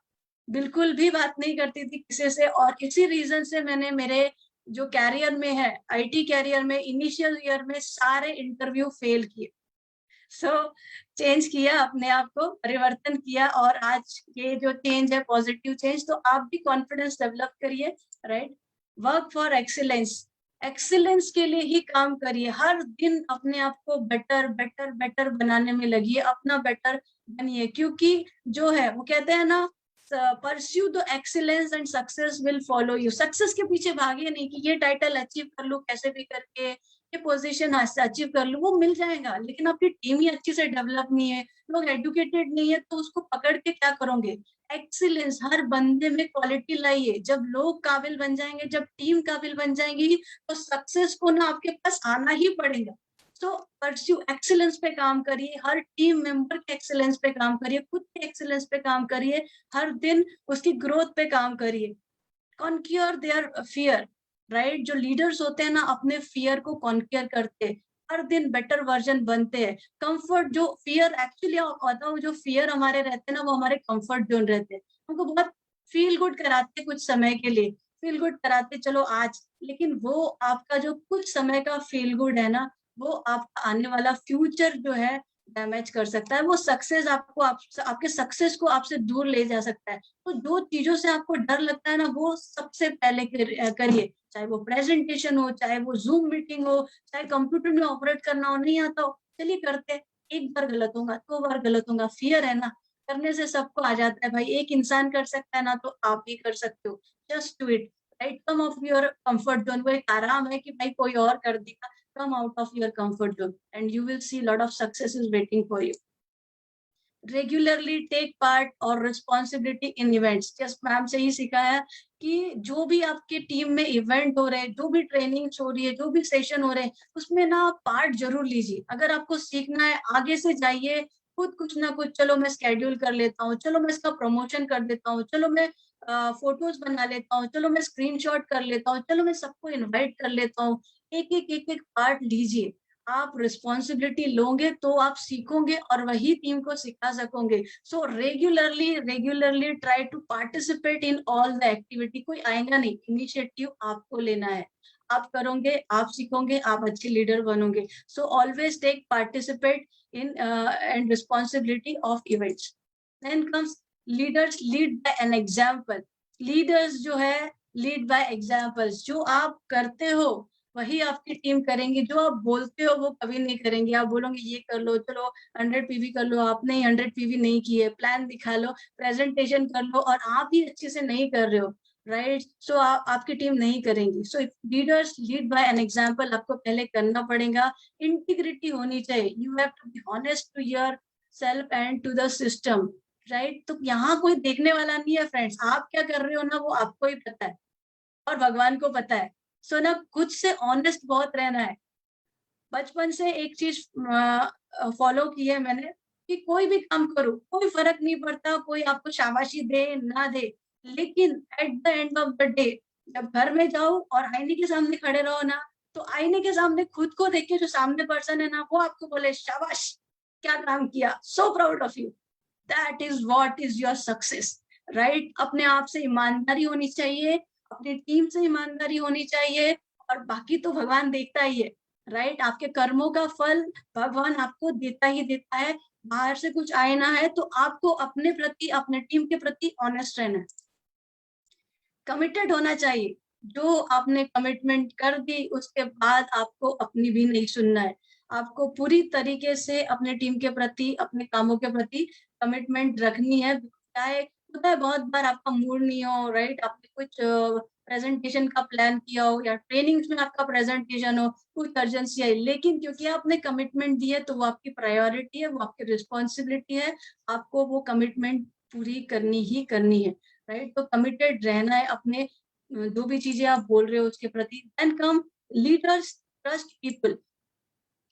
बिल्कुल भी बात नहीं करती थी किसी से, और इसी रीजन से मैंने मेरे जो कैरियर में है, आईटी कैरियर में, इनिशियल ईयर में सारे इंटरव्यू फेल किए। सो चेंज किया, अपने आप को परिवर्तन किया, और आज ये जो चेंज है पॉजिटिव चेंज। तो आप भी कॉन्फिडेंस डेवलप करिए, right. Work for excellence, excellence के लिए ही काम करिए। हर दिन अपने आप को बेटर बेटर बेटर बनाने में लगिए, अपना बेटर बनिए, क्योंकि जो है वो कहते हैं ना, pursue the excellence and success will follow you. Success के पीछे भागिए नहीं कि ये टाइटल अचीव कर लूं कैसे भी करके, ये पोजीशन अचीव कर लूं, वो मिल जाएगा, लेकिन आपकी टीम ही अच्छी से डेवलप नहीं है, लोग एडुकेटेड नहीं है, तो उसको पकड़ के क्या करोगे? एक्सीलेंस हर बंदे में क्वालिटी लाइए। जब लोग काबिल बन जाएंगे, जब टीम काबिल बन जाएंगी, तो सक्सेस को ना आपके पास आना ही पड़ेगा। सो परस्यू एक्सीलेंस पे काम करिए, हर टीम मेंबर के एक्सीलेंस पे काम करिए, खुद के एक्सीलेंस पे काम करिए, हर दिन उसकी ग्रोथ पे काम करिए। Conquer their fear, right. जो लीडर्स होते हैं ना, अपने फियर को कॉन्क्योर करते हैं, हर दिन बेटर वर्जन बनते हैं। कंफर्ट, जो फियर एक्चुअली होता है, जो फियर हमारे रहते हैं ना, वो हमारे कंफर्ट जोन रहते हैं। हमको बहुत फील गुड कराते कुछ समय के लिए, फील गुड कराते चलो आज, लेकिन वो आपका जो कुछ समय का फील गुड है ना, वो आपका आने वाला फ्यूचर जो है डैमेज कर सकता है। वो सक्सेस आपको आपके सक्सेस को आपसे दूर ले जा सकता है। तो जो चीजों से आपको डर लगता है ना, वो सबसे पहले करिए। चाहे वो प्रेजेंटेशन हो, चाहे वो जूम मीटिंग हो, चाहे कंप्यूटर में ऑपरेट करना हो, नहीं आता हो, चलिए करते। एक बार गलत होगा, 2 बार गलत होगा, फियर है ना, करने से सबको आ जाता है भाई। एक इंसान कर सकता है ना, तो आप भी कर सकते हो। Just do it, right. Come of your comfort zone. वो एक आराम है कि भाई कोई और कर देगा। come out of your comfort zone and you will see a lot of successes waiting for you. Regularly take part और responsibility in events। just ma'am से ही सिखाया कि जो भी आपके टीम में इवेंट हो रहे हैं, जो भी ट्रेनिंग्स हो रही है, जो भी सेशन हो रहे हैं, उसमें ना पार्ट जरूर लीजिए। अगर आपको सीखना है, आगे से जाइए, खुद कुछ ना कुछ, चलो मैं स्केड्यूल कर लेता हूँ, चलो मैं इसका प्रमोशन कर देता हूँ, चलो मैं फोटोज बना लेता हूँ, चलो मैं स्क्रीनशॉट कर लेता हूँ, चलो मैं सबको इनवाइट कर लेता हूँ। एक पार्ट लीजिए। आप रिस्पॉन्सिबिलिटी लोगे तो आप सीखोगे और वही टीम को सिखा सकोगे। So regularly try to participate in all the activity. कोई आएगा नहीं, इनिशिएटिव आपको लेना है। आप करोगे, आप सीखोगे, आप अच्छे लीडर बनोगे। So always take participate in and responsibility of events. Then comes leaders lead by an example. Leaders जो है लीड बाय एग्जाम्पल्स। जो आप करते हो वही आपकी टीम करेंगी, जो आप बोलते हो वो कभी नहीं करेंगे। आप बोलोगे ये कर लो, चलो 100 पीवी कर लो, आपने 100 पीवी नहीं किए, प्लान दिखा लो, प्रेजेंटेशन कर लो, और आप ही अच्छे से नहीं कर रहे हो, राइट। सो आपकी टीम नहीं करेंगी। So leaders lead by an example. आपको पहले करना पड़ेगा। इंटीग्रिटी होनी चाहिए। You have to be honest to yourself and to the system, right. तो यहाँ कोई देखने वाला नहीं है फ्रेंड्स। आप क्या कर रहे हो ना, वो आपको ही पता है और भगवान को पता है। सो ना खुद से ऑनेस्ट बहुत रहना है। बचपन से एक चीज फॉलो की है मैंने कि कोई भी काम करो, कोई फर्क नहीं पड़ता कोई आपको शाबाशी दे ना दे, लेकिन at the end of the day जब घर में जाओ और आईने के सामने खड़े रहो ना, तो आईने के सामने खुद को देख के जो सामने पर्सन है ना, वो आपको बोले शाबाश, क्या काम किया, so proud of you, that is what is your success, right. अपने आप से ईमानदारी होनी चाहिए, अपनी टीम से ईमानदारी होनी चाहिए, और बाकी तो भगवान देखता ही है। राइट। आपके कर्मों का फल भगवान आपको देता ही देता है, बाहर से कुछ आए ना है, तो आपको अपने प्रति, अपने टीम के प्रति ऑनेस्ट रहना है, कमिटेड होना चाहिए। जो आपने कमिटमेंट कर दी उसके बाद आपको अपनी भी नहीं सुनना है, आपको पूरी तरीके से अपने टीम के प्रति, अपने कामों के प्रति कमिटमेंट रखनी है। चाहे होता है बहुत बार आपका मूड नहीं हो, राइट, आपने कुछ प्रेजेंटेशन का प्लान किया हो या ट्रेनिंग्स में आपका प्रेजेंटेशन हो, कुछ अर्जेंसी है, लेकिन क्योंकि आपने कमिटमेंट दी है तो वो आपकी प्रायोरिटी है, वो आपकी रिस्पॉन्सिबिलिटी है, आपको वो कमिटमेंट पूरी करनी ही करनी है, राइट। तो कमिटेड रहना है अपने जो भी चीजें आप बोल रहे हो उसके प्रति। Then come leaders, trust people,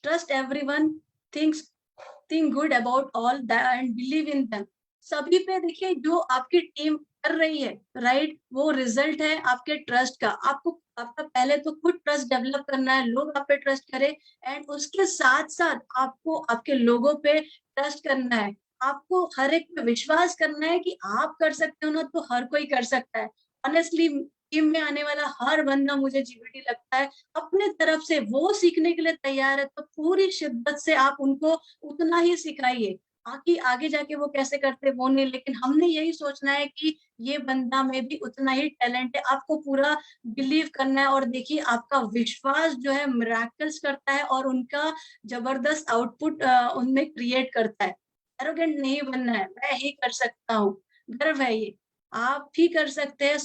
trust everyone, think good about all that and believe in them. सभी पे देखिए जो आपकी टीम कर रही है, राइट, वो रिजल्ट है आपके ट्रस्ट का। आपको आपका पहले तो खुद ट्रस्ट डेवलप करना है, लोग आप पे ट्रस्ट करें, एंड उसके साथ साथ आपको आपके लोगों पे ट्रस्ट करना है। आपको हर एक पे विश्वास करना है कि आप कर सकते हो ना, तो हर कोई कर सकता है। ऑनेस्टली टीम में आने वाला हर बंदा, मुझे जीबीटी लगता है, अपने तरफ से वो सीखने के लिए तैयार है, तो पूरी शिद्दत से आप उनको उतना ही सिखाइए। आगे आगे जाके वो कैसे करते वो नहीं, लेकिन हमने यही सोचना है कि ये बंदा में भी उतना ही टैलेंट है। आपको पूरा बिलीव करना है, और देखिए आपका विश्वास जो है मिरेकल्स करता है और उनका जबरदस्त आउटपुट उनमें क्रिएट करता है। एरोगेंट नहीं बनना है, मैं ही कर सकता हूँ, गर्व है ये, आप ही कर सकते हैं।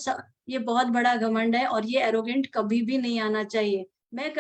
ये बहुत बड़ा घमंड है और ये एरोगेंट कभी भी नहीं आना चाहिए। मैं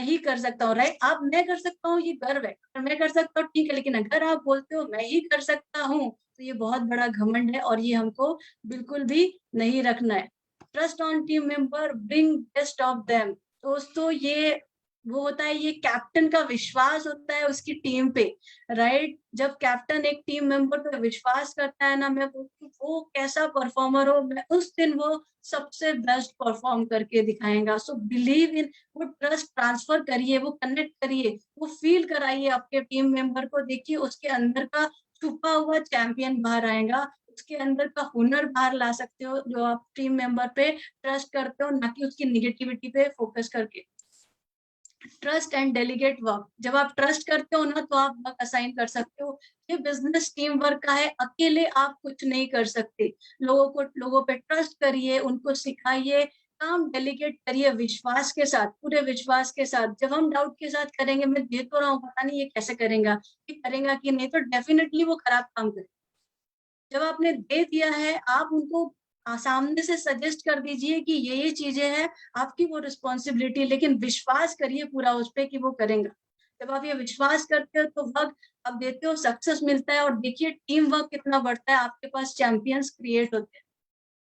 ही कर सकता हूँ, राइट। आप मैं कर सकता हूँ ये गर्व है, अगर मैं कर सकता हूँ ठीक है, लेकिन अगर आप बोलते हो मैं ही कर सकता हूँ तो ये बहुत बड़ा घमंड है और ये हमको बिल्कुल भी नहीं रखना है। Trust on team member, bring best of them. दोस्तों ये वो होता है, ये कैप्टन का विश्वास होता है उसकी टीम पे, राइट। जब कैप्टन एक टीम मेंबर पे विश्वास करता है ना, मैं बोलती हूँ वो कैसा परफॉर्मर हो, मैं उस दिन वो सबसे बेस्ट परफॉर्म करके दिखाएगा। सो बिलीव इन, वो ट्रस्ट ट्रांसफर करिए, वो कनेक्ट करिए, वो फील कराइए आपके टीम मेंबर को। देखिए उसके अंदर का छुपा हुआ चैंपियन बाहर आएगा, उसके अंदर का हुनर बाहर ला सकते हो, जो आप टीम मेंबर पे ट्रस्ट करते हो, ना कि उसकी निगेटिविटी पे फोकस करके। ट्रस्ट एंड डेलीगेट वर्क, जब आप ट्रस्ट करते हो ना तो आप वर्क असाइन कर सकते हो। ये बिजनेस टीम वर्क का है, अकेले आप कुछ नहीं कर सकते। लोगों पे ट्रस्ट करिए, उनको सिखाइए, काम डेलीगेट करिए विश्वास के साथ, पूरे विश्वास के साथ। जब हम डाउट के साथ करेंगे, मैं दे तो रहा हूँ, पता नहीं ये कैसे करेगा, ये करेगा कि नहीं, तो डेफिनेटली वो खराब काम करेगा। जब आपने दे दिया है, आप उनको सामने से सजेस्ट कर दीजिए कि ये चीजें हैं, आपकी वो रिस्पॉन्सिबिलिटी, लेकिन विश्वास करिए पूरा उस पे कि वो करेंगे। जब आप ये विश्वास करते हो तो वर्क आप देते हो, सक्सेस मिलता है, और देखिए टीम वर्क कितना बढ़ता है, आपके पास चैंपियंस क्रिएट होते हैं।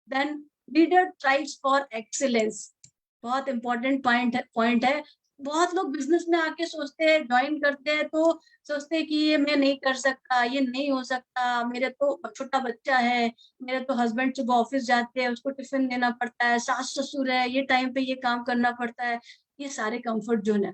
Then leader thrives for excellence, बहुत इंपॉर्टेंट पॉइंट है। बहुत लोग बिजनेस में आके सोचते हैं, ज्वाइन करते हैं तो सोचते हैं कि ये मैं नहीं कर सकता, ये नहीं हो सकता, मेरे तो छोटा बच्चा है, मेरे तो हस्बैंड सुबह ऑफिस जाते हैं, उसको टिफिन देना पड़ता है, सास ससुर है, ये टाइम पे ये काम करना पड़ता है। ये सारे कंफर्ट जोन है।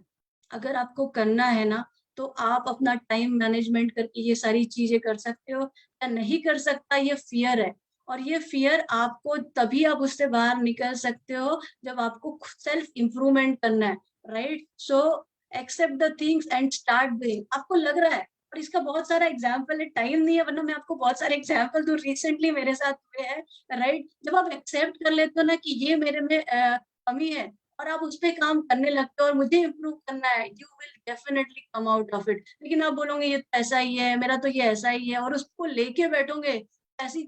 अगर आपको करना है ना, तो आप अपना टाइम मैनेजमेंट करके ये सारी चीजें कर सकते हो। या नहीं कर सकता, ये फियर है, और ये फियर आपको, तभी आप उससे बाहर निकल सकते हो जब आपको सेल्फ इम्प्रूवमेंट करना है, right. So accept the things and start doing. आपको लग रहा है, और इसका बहुत सारा एग्जाम्पल है, टाइम नहीं है वरना मैं आपको बहुत सारे एग्जाम्पल दूं, रिसेंटली मेरे साथ हुए हैं, राइट। जब आप एक्सेप्ट कर लेते हो ना कि ये मेरे में कमी है, और आप उस पे काम करने लगते हो और मुझे इम्प्रूव करना है, you will definitely come out of it. लेकिन आप बोलोगे ये तो ऐसा ही है, मेरा तो ये ऐसा ही है, और उसको लेके बैठोगे, ऐसी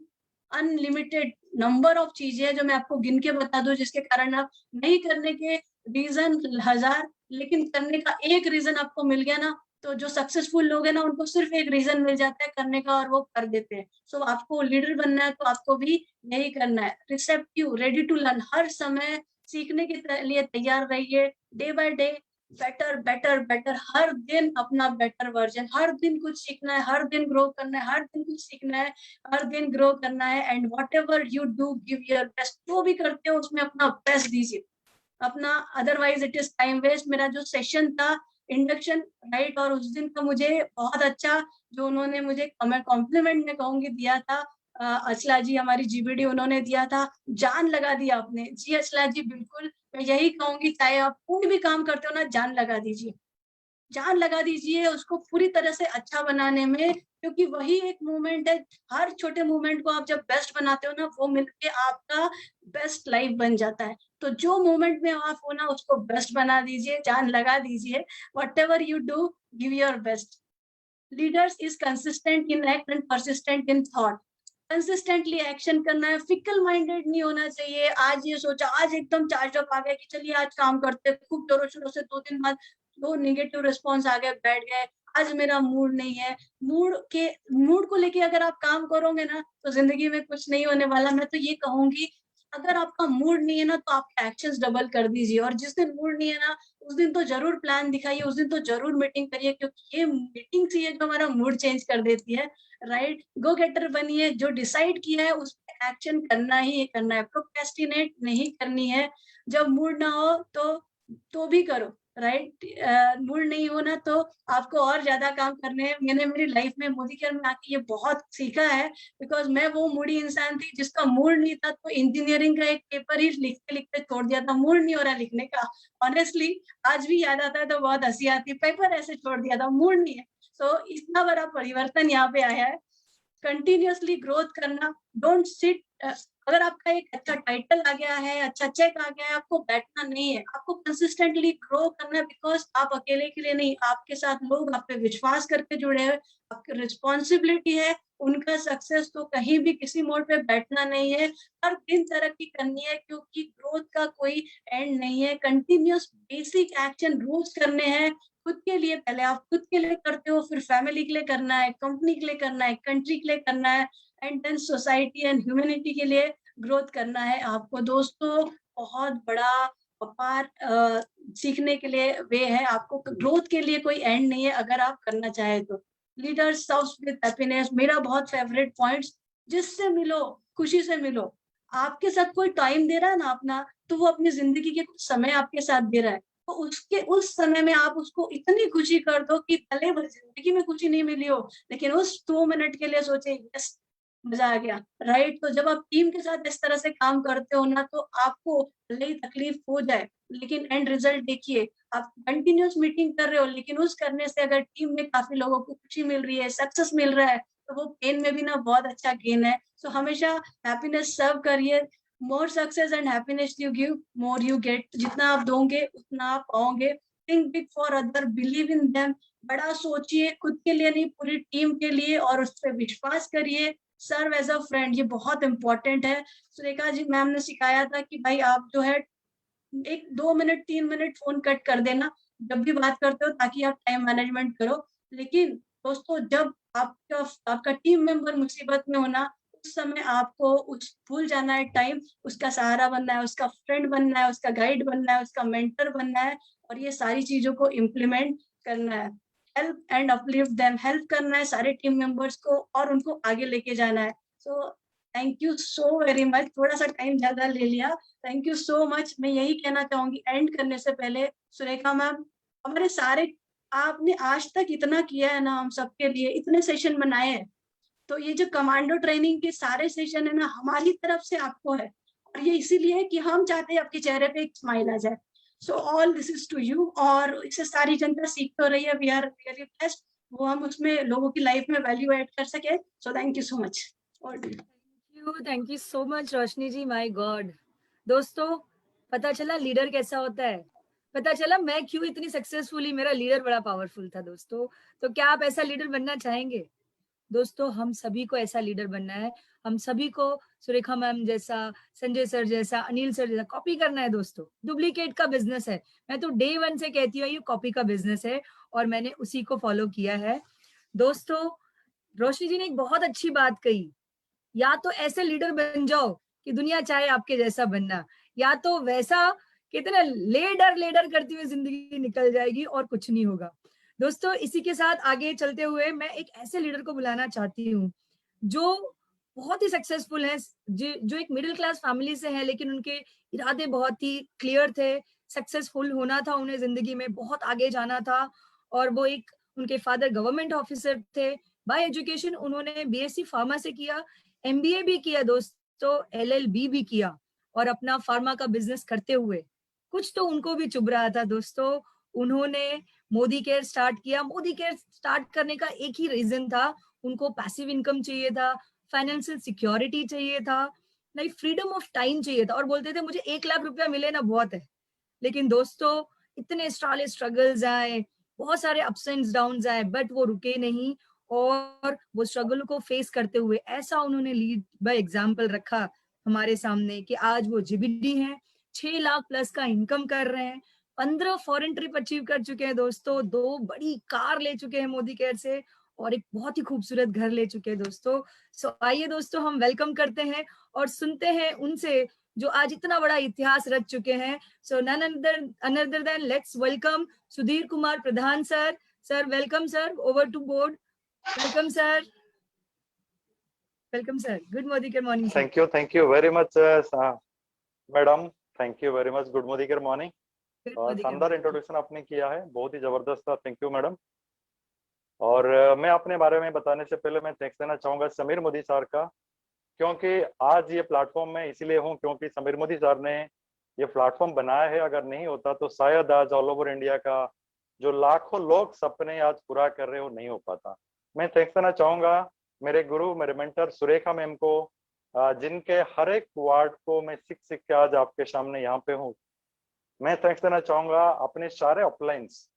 अनलिमिटेड नंबर ऑफ चीजें हैं जो मैं आपको गिन के बता दूं जिसके कारण आप नहीं करने के रीजन हजार, लेकिन करने का एक रीजन आपको मिल गया ना, तो जो सक्सेसफुल लोग हैं ना, उनको सिर्फ एक रीजन मिल जाता है करने का और वो कर देते हैं। सो आपको लीडर बनना है तो आपको भी यही करना है। रिसेप्टिव, रेडी टू लर्न, हर समय सीखने के लिए तैयार रहिए। Day by day better better better, हर दिन अपना बेटर वर्जन, हर दिन कुछ सीखना है, हर दिन ग्रो करना है, हर दिन कुछ सीखना है, हर दिन ग्रो करना है। And whatever you do, give your best. जो भी करते हो उसमें अपना बेस्ट दीजिए अपना, otherwise it is time waste. मेरा जो सेशन था इंडक्शन, राइट, और उस दिन का मुझे बहुत अच्छा, जो उन्होंने मुझे मैं कॉम्प्लीमेंट में कहूंगी दिया था, अचला जी हमारी जीबीडी उन्होंने दिया था, जान लगा दिया आपने। जी अचला जी, बिल्कुल मैं यही कहूंगी, चाहे आप कोई भी काम करते हो ना, जान लगा दीजिए, जान लगा दीजिए उसको पूरी तरह से अच्छा बनाने में, क्योंकि वही एक मूवमेंट है। हर छोटे मूवमेंट को आप जब बेस्ट बनाते हो ना, वो मिलके आपका बेस्ट लाइफ बन जाता है। तो जो मूवमेंट में आप हो ना, उसको बेस्ट बना दीजिए, जान लगा दीजिए। Whatever you do, give your best. Leaders is consistent in act and persistent in thought. Consistently action करना है, फिकल माइंडेड नहीं होना चाहिए। आज ये सोचा, आज एकदम चार्ज अप आ गया कि चलिए आज काम करते हैं, खूब जोरों शोरों से, 2 दिन बाद 2 नेगेटिव रिस्पॉन्स आ गए, बैठ गए, आज मेरा मूड नहीं है। मूड को लेके अगर आप काम करोगे ना, तो जिंदगी में कुछ नहीं होने वाला। मैं तो ये कहूंगी, अगर आपका मूड नहीं है ना, तो आपके एक्शंस डबल कर दीजिए, और जिस दिन मूड नहीं है ना, उस दिन तो जरूर प्लान दिखाइए, उस दिन तो जरूर मीटिंग करिए, क्योंकि ये मीटिंग सी है जो हमारा मूड चेंज कर देती है। राइट, गो गेटर बनिए, जो डिसाइड किया है उस पर एक्शन करना ही करना है, प्रोक्रेस्टिनेट नहीं करनी है। जब मूड ना हो तो भी करो, राइट। मूड नहीं हो ना, तो आपको और ज्यादा काम करने हैं। मैंने मेरी लाइफ में मोदी केयर में आके ये बहुत सीखा है, बिकॉज मैं वो मूडी इंसान थी जिसका मूड नहीं था, तो इंजीनियरिंग का एक पेपर ही लिखते लिखते छोड़ दिया था, मूड नहीं हो रहा लिखने का। ऑनेस्टली आज भी याद आता है तो बहुत हंसी आती है, पेपर ऐसे छोड़ दिया था, मूड नहीं है। सो इतना बड़ा परिवर्तन यहाँ पे आया है। कंटिन्यूअसली ग्रोथ करना, डोंट सिट। अगर आपका एक अच्छा टाइटल आ गया है, अच्छा चेक आ गया है, आपको बैठना नहीं है, आपको कंसिस्टेंटली ग्रो करना है, बिकॉज आप अकेले के लिए नहीं, आपके साथ लोग आप पे विश्वास करके जुड़े हैं, आपकी रिस्पॉन्सिबिलिटी है उनका सक्सेस। तो कहीं भी किसी मोड़ पे बैठना नहीं है, हर दिन तरक्की करनी है, क्योंकि ग्रोथ का कोई एंड नहीं है। कंटिन्यूअस बेसिक एक्शन रोज करने हैं, खुद के लिए। पहले आप खुद के लिए करते हो, फिर फैमिली के लिए करना है, कंपनी के लिए करना है, कंट्री के लिए करना है, and then society and humanity के लिए ग्रोथ करना है आपको। दोस्तों, बहुत बड़ा अपार सीखने के लिए वे है, आपको ग्रोथ के लिए कोई एंड नहीं है अगर आप करना चाहे तो। लीडर्स सर्व्स विद हैप्पीनेस, मेरा बहुत फेवरेट पॉइंट्स। जिससे मिलो, खुशी से मिलो। आपके साथ कोई टाइम दे रहा है ना अपना, तो वो अपनी जिंदगी के कुछ समय आपके साथ दे रहा है, तो उसके उस समय में आप उसको इतनी खुशी कर दो कि भले वो जिंदगी में खुशी नहीं मिली हो, लेकिन उस 2 मिनट के लिए सोचे, यस मजा आ गया। राइट, तो जब आप टीम के साथ इस तरह से काम करते हो ना, तो आपको भले ही तकलीफ हो जाए, लेकिन एंड रिजल्ट देखिए। आप कंटिन्यूस मीटिंग कर रहे हो, लेकिन उस करने से अगर टीम में काफी लोगों को खुशी मिल रही है, सक्सेस मिल रहा है, तो वो पेन में भी ना बहुत अच्छा गेन है। सो हमेशा हैप्पीनेस सर्व करिए। More success and happiness you give, more you get. जितना आप दोगे उतना आप पाओगे। Think big for other, believe in them. बड़ा सोचिए, खुद के लिए नहीं, पूरी टीम के लिए, और उस पर विश्वास करिए। सर्व एज अ फ्रेंड, ये बहुत इंपॉर्टेंट है। सुरेखा जी मैम ने सिखाया था कि भाई आप जो है 1-2 मिनट 3 मिनट फोन कट कर देना जब भी बात करते हो, ताकि आप टाइम मैनेजमेंट करो। लेकिन दोस्तों, जब आपका टीम मेंबर मुसीबत में होना, उस समय आपको उस भूल जाना है टाइम, उसका सहारा बनना है, उसका फ्रेंड बनना है, उसका गाइड बनना है, उसका मेंटर बनना है, और ये सारी चीजों को इम्प्लीमेंट करना है। Help and uplift them, help करना है सारे टीम मेंबर्स को, और उनको आगे लेके जाना है। सो thank you so very much, थोड़ा सा टाइम ज्यादा ले लिया, थैंक यू सो मच। मैं यही कहना चाहूंगी एंड करने से पहले, सुरेखा मैम, हमारे सारे, आपने आज तक इतना किया है ना हम सबके लिए, इतने सेशन बनाए हैं, तो ये जो कमांडो ट्रेनिंग के सारे सेशन है ना, हमारी तरफ से आपको है, और ये इसीलिए है कि हम चाहते हैं आपके चेहरे पे एक स्माइल आ जाए। So all this is to you, और इससे सारी जनता सीख तो रही है, वी आर रियली ब्लेस्ड, वो हम उसमें लोगों की लाइफ में वैल्यू ऐड कर सके। So thank you so much. Thank you so much Roshni ji, my god. दोस्तों, पता चला लीडर कैसा होता है, पता चला मैं क्यों इतनी सक्सेसफुली, मेरा लीडर बड़ा पावरफुल था दोस्तों। तो क्या आप ऐसा लीडर बनना चाहेंगे? दोस्तों, हम सभी को ऐसा लीडर बनना है, हम सभी को सुरेखा मैम जैसा, संजय सर जैसा, अनिल सर जैसा कॉपी करना है दोस्तों। डुप्लीकेट का बिजनेस है, मैं तो डे 1 से कहती हूँ ये कॉपी का बिजनेस है, और मैंने उसी को फॉलो किया है। दोस्तों, रोशनी जी ने एक बहुत अच्छी बात कही, या तो ऐसे लीडर बन जाओ कि दुनिया चाहे आपके जैसा बनना, या तो वैसा कितना लेडर करती हुई जिंदगी निकल जाएगी और कुछ नहीं होगा। दोस्तों, इसी के साथ आगे चलते हुए मैं एक ऐसे लीडर को बुलाना चाहती हूँ जो बहुत ही सक्सेसफुल है, जो एक मिडिल क्लास फैमिली से है, लेकिन उनके इरादे बहुत ही क्लियर थे। सक्सेसफुल होना था उन्हें जिंदगी में, बहुत आगे जाना था, और वो उनके फादर गवर्नमेंट ऑफिसर थे। बाय एजुकेशन उन्होंने बीएससी फार्मा से किया, MBA भी किया दोस्तों, LLB भी किया, और अपना फार्मा का बिजनेस करते हुए कुछ तो उनको भी चुभ रहा था दोस्तों। उन्होंने मोदी केयर स्टार्ट किया। मोदी केयर स्टार्ट करने का एक ही रीजन था, उनको पैसिव इनकम चाहिए था, फाइनेंशियल सिक्योरिटी चाहिए था, नहीं फ्रीडम ऑफ टाइम चाहिए था, और बोलते थे मुझे 1 लाख रुपया मिले ना बहुत है। लेकिन दोस्तों इतने सारे स्ट्रगल्स आए, बहुत सारे अप्स एंड डाउन्स आए, बट वो रुके नहीं, और वो स्ट्रगल को फेस करते हुए ऐसा उन्होंने लीड बाय एग्जाम्पल रखा हमारे सामने कि आज वो GBD हैं, 6 लाख प्लस का इनकम कर रहे हैं, 15 फॉरेन ट्रिप अचीव कर चुके हैं दोस्तों, 2 बड़ी कार ले चुके हैं मोदी केयर से, और एक बहुत ही खूबसूरत घर ले चुके हैं दोस्तों। सो आइए दोस्तों हम वेलकम करते हैं और सुनते हैं उनसे जो आज इतना बड़ा इतिहास रच चुके हैं। सो none another than let's welcome Sudhir Kumar Pradhan sir. Sir, welcome sir. Over to board. Welcome sir. Welcome sir. Good morning sir. Thank you very much, madam. Thank you very much. Good morning. शानदार इंट्रोडक्शन आपने किया है, बहुत ही जबरदस्त था। Thank you madam. और मैं अपने बारे में बताने से पहले मैं थैंक्स देना चाहूंगा समीर मोदी सर का, क्योंकि आज ये प्लेटफॉर्म में इसीलिए हूँ क्योंकि समीर मोदी सर ने ये प्लेटफॉर्म बनाया है। अगर नहीं होता तो शायद आज ऑल ओवर इंडिया का जो लाखों लोग सपने आज पूरा कर रहे हो नहीं हो पाता। मैं थैंक्स देना चाहूंगा मेरे गुरु, मेरे मेंटर सुरेखा मैम को, जिनके हर एक वार्ड को मैं सीख के आज आपके सामने यहाँ पे हूँ। मैं थैंक्स देना चाहूंगा अपने सारे अपलाइंस,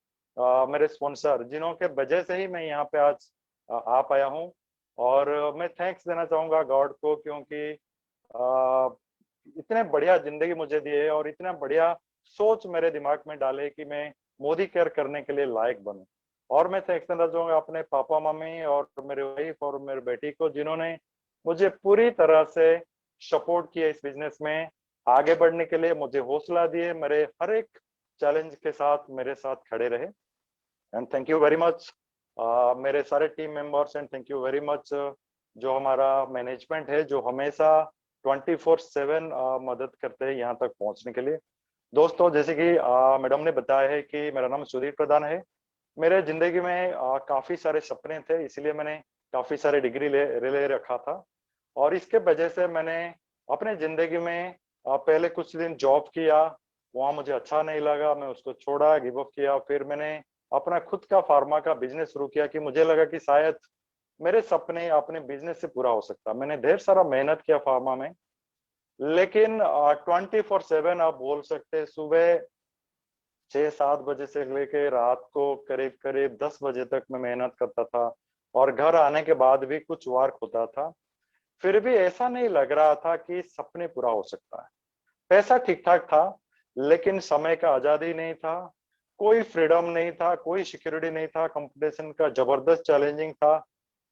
मेरे स्पॉन्सर, जिन्हों के वजह से ही मैं यहाँ पे आज आ पाया हूँ। और मैं थैंक्स देना चाहूंगा गॉड को, क्योंकि इतने बढ़िया जिंदगी मुझे दी है और इतना बढ़िया सोच मेरे दिमाग में डाले कि मैं मोदी केयर करने के लिए लायक बनूं। और मैं थैंक्स देना चाहूंगा अपने पापा मम्मी और मेरे वाइफ और मेरे बेटी को, जिन्होंने मुझे पूरी तरह से सपोर्ट किया इस बिजनेस में आगे बढ़ने के लिए, मुझे हौसला दिए, मेरे हर एक चैलेंज के साथ मेरे साथ खड़े रहे। And thank you very much मेरे सारे team members, and thank you very much जो हमारा मैनेजमेंट है, जो हमेशा 24/7 मदद करते हैं यहाँ तक पहुँचने के लिए। दोस्तों, जैसे कि मैडम ने बताया है कि मेरा नाम सुधीर प्रधान है। मेरे जिंदगी में काफी सारे सपने थे, इसलिए मैंने काफी सारे डिग्री ले रखा था। और इसके वजह से मैंने अपने जिंदगी में पहले कुछ दिन जॉब किया, वहां मुझे अच्छा नहीं लगा, मैं उसको छोड़ा, गिव अप किया। फिर मैंने अपना खुद का फार्मा का बिजनेस शुरू किया कि मुझे लगा कि शायद मेरे सपने अपने बिजनेस से पूरा हो सकता। मैंने ढेर सारा मेहनत किया फार्मा में, लेकिन 24/7 आप बोल सकते, सुबह 6-7 बजे से लेके रात को करीब करीब 10 बजे तक मैं मेहनत करता था, और घर आने के बाद भी कुछ वर्क होता था। फिर भी ऐसा नहीं लग रहा था कि सपने पूरा हो सकता है। पैसा ठीक ठाक था, लेकिन समय का आजादी नहीं था, कोई फ्रीडम नहीं था, कोई सिक्योरिटी नहीं था, कंपटीशन का जबरदस्त चैलेंजिंग था।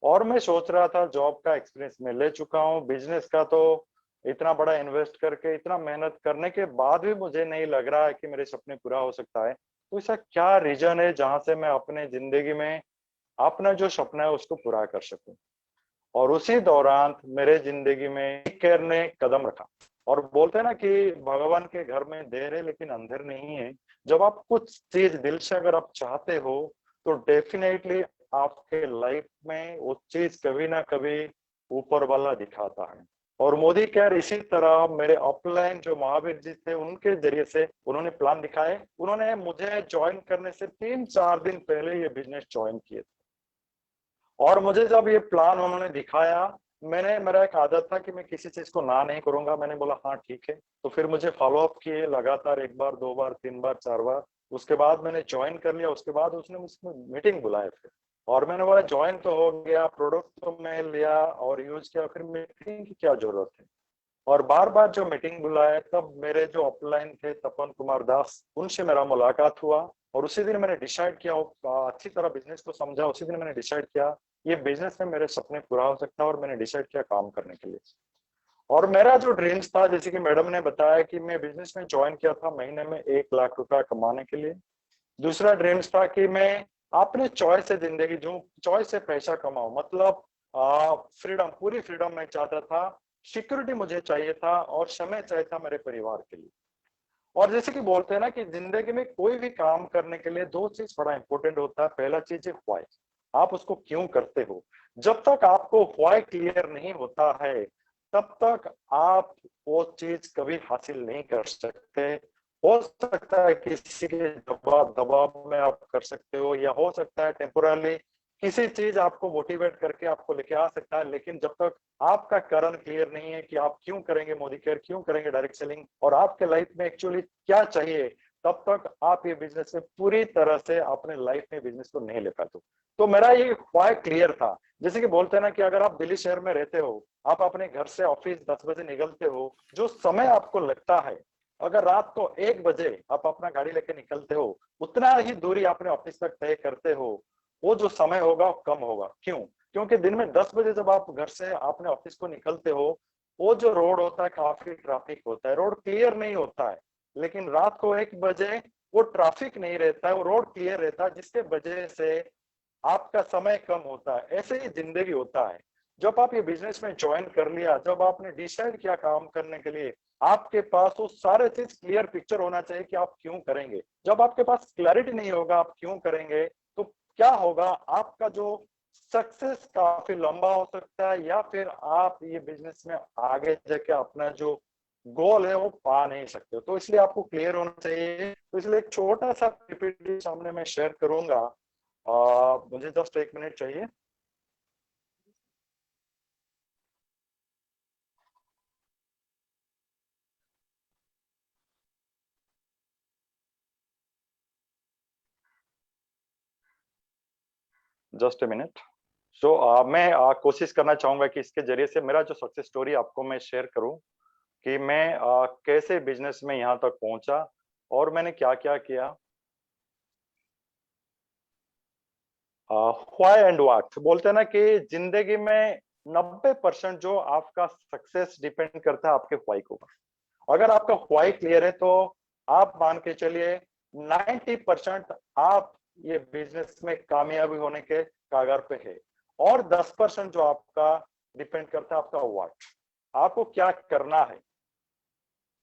और मैं सोच रहा था जॉब का एक्सपीरियंस मैं ले चुका हूँ, बिजनेस का तो इतना बड़ा इन्वेस्ट करके इतना मेहनत करने के बाद भी मुझे नहीं लग रहा है कि मेरे सपने पूरा हो सकता है। तो ऐसा क्या रीजन है जहां से मैं अपने जिंदगी में अपना जो सपना है उसको पूरा कर सकूं। और उसी दौरान मेरे जिंदगी में केयर ने कदम रखा। और बोलते हैं ना कि भगवान के घर में देर है लेकिन अंधेर नहीं है। जब आप कुछ चीज दिल से अगर आप चाहते हो तो डेफिनेटली आपके लाइफ में वो चीज कभी ना कभी ऊपर वाला दिखाता है। और मोदी केयर इसी तरह मेरे अपलाइन जो महावीर जी थे, उनके जरिए से उन्होंने प्लान दिखाए। उन्होंने मुझे ज्वाइन करने से 3-4 दिन पहले ये बिजनेस ज्वाइन किए थे। और मुझे जब ये प्लान उन्होंने दिखाया, मेरा एक आदत था कि मैं किसी चीज को ना नहीं करूंगा। मैंने बोला हाँ ठीक है। तो फिर मुझे फॉलो अप किए लगातार, 1 बार 2 बार 3 बार 4 बार। उसके बाद मैंने ज्वाइन कर लिया। उसके बाद उसने मुझसे मीटिंग बुलाए थे, और मैंने बोला ज्वाइन तो हो गया, प्रोडक्ट तो मैं लिया और यूज किया, फिर मीटिंग की क्या जरूरत है। और बार बार जो मीटिंग बुलाए, तब मेरे जो अपलाइन थे तपन कुमार दास, उनसे मेरा मुलाकात हुआ। और उसी दिन मैंने डिसाइड किया, अच्छी तरह बिजनेस को समझा। उसी दिन मैंने डिसाइड किया ये बिजनेस में मेरे सपने पूरा हो सकता है, और मैंने डिसाइड किया काम करने के लिए। और मेरा जो ड्रीम्स था, जैसे कि मैडम ने बताया कि मैं बिजनेस में ज्वाइन किया था महीने में 1 लाख रुपया कमाने के लिए। दूसरा ड्रीम्स था कि मैं अपने चॉइस से जिंदगी जीऊं, चॉइस से पैसा कमाऊं, मतलब फ्रीडम, पूरी फ्रीडम मैं चाहता था। सिक्योरिटी मुझे चाहिए था, और समय चाहिए था मेरे परिवार के लिए। और जैसे कि बोलते हैं ना कि जिंदगी में कोई भी काम करने के लिए 2 चीज बड़ा इंपॉर्टेंट होता है। पहला चीज है व्हाई, आप उसको क्यों करते हो। जब तक आपको व्हाई क्लियर नहीं होता है तब तक आप वो चीज कभी हासिल नहीं कर सकते। हो सकता है किसी के दबाव में आप कर सकते हो, या हो सकता है टेम्पोरली किसी चीज आपको मोटिवेट करके आपको लेके आ सकता है, लेकिन जब तक आपका कारण क्लियर नहीं है कि आप क्यों करेंगे मोदी केयर, क्यों करेंगे डायरेक्ट सेलिंग, और आपके लाइफ में एक्चुअली क्या चाहिए, तब तक आप ये बिजनेस में पूरी तरह से अपने लाइफ में बिजनेस को नहीं ले पाते। तो मेरा ये व्हाई क्लियर था। जैसे कि बोलते हैं ना कि अगर आप दिल्ली शहर में रहते हो, आप अपने घर से ऑफिस 10 बजे निकलते हो, जो समय आपको लगता है, अगर रात को 1 बजे आप अपना गाड़ी लेके निकलते हो, उतना ही दूरी अपने ऑफिस तक तय करते हो, वो जो समय होगा वो कम होगा। क्यों? क्योंकि दिन में 10 बजे जब आप घर से अपने ऑफिस को निकलते हो, वो जो रोड होता है काफी ट्रैफिक होता है, रोड क्लियर नहीं होता है। लेकिन रात को 1 बजे वो ट्रैफिक नहीं रहता है, वो रोड क्लियर रहता है, जिसके वजह से आपका समय कम होता है। ऐसे ही जिंदगी होता है। जब आप ये बिजनेस में ज्वाइन कर लिया, जब आपने डिसाइड किया काम करने के लिए, आपके पास वो सारे चीज क्लियर पिक्चर होना चाहिए कि आप क्यों करेंगे। जब आपके पास क्लैरिटी नहीं होगा आप क्यों करेंगे, तो क्या होगा, आपका जो सक्सेस काफी लंबा हो सकता है, या फिर आप ये बिजनेस में आगे जाके अपना जो गोल है वो पा नहीं सकते। तो इसलिए आपको क्लियर होना चाहिए। तो इसलिए एक छोटा सा पीपीटी सामने मैं शेयर करूंगा। मुझे जस्ट 1 मिनट चाहिए। Just a minute. सो मैं कोशिश करना चाहूंगा कि इसके जरिए से मेरा जो सक्सेस स्टोरी आपको मैं शेयर करूं कि मैं कैसे बिजनेस में यहाँ तक पहुंचा और मैंने क्या क्या किया। व्हाई एंड व्हाट बोलते हैं ना कि जिंदगी में 90% जो आपका सक्सेस डिपेंड करता है आपके व्हाई को। अगर आपका व्हाई क्लियर है तो आप मान के चलिए 90% आप ये बिजनेस में कामयाबी होने के कागार पे है, और 10% जो आपका डिपेंड करता है आपका व्हाट, आपको क्या करना है।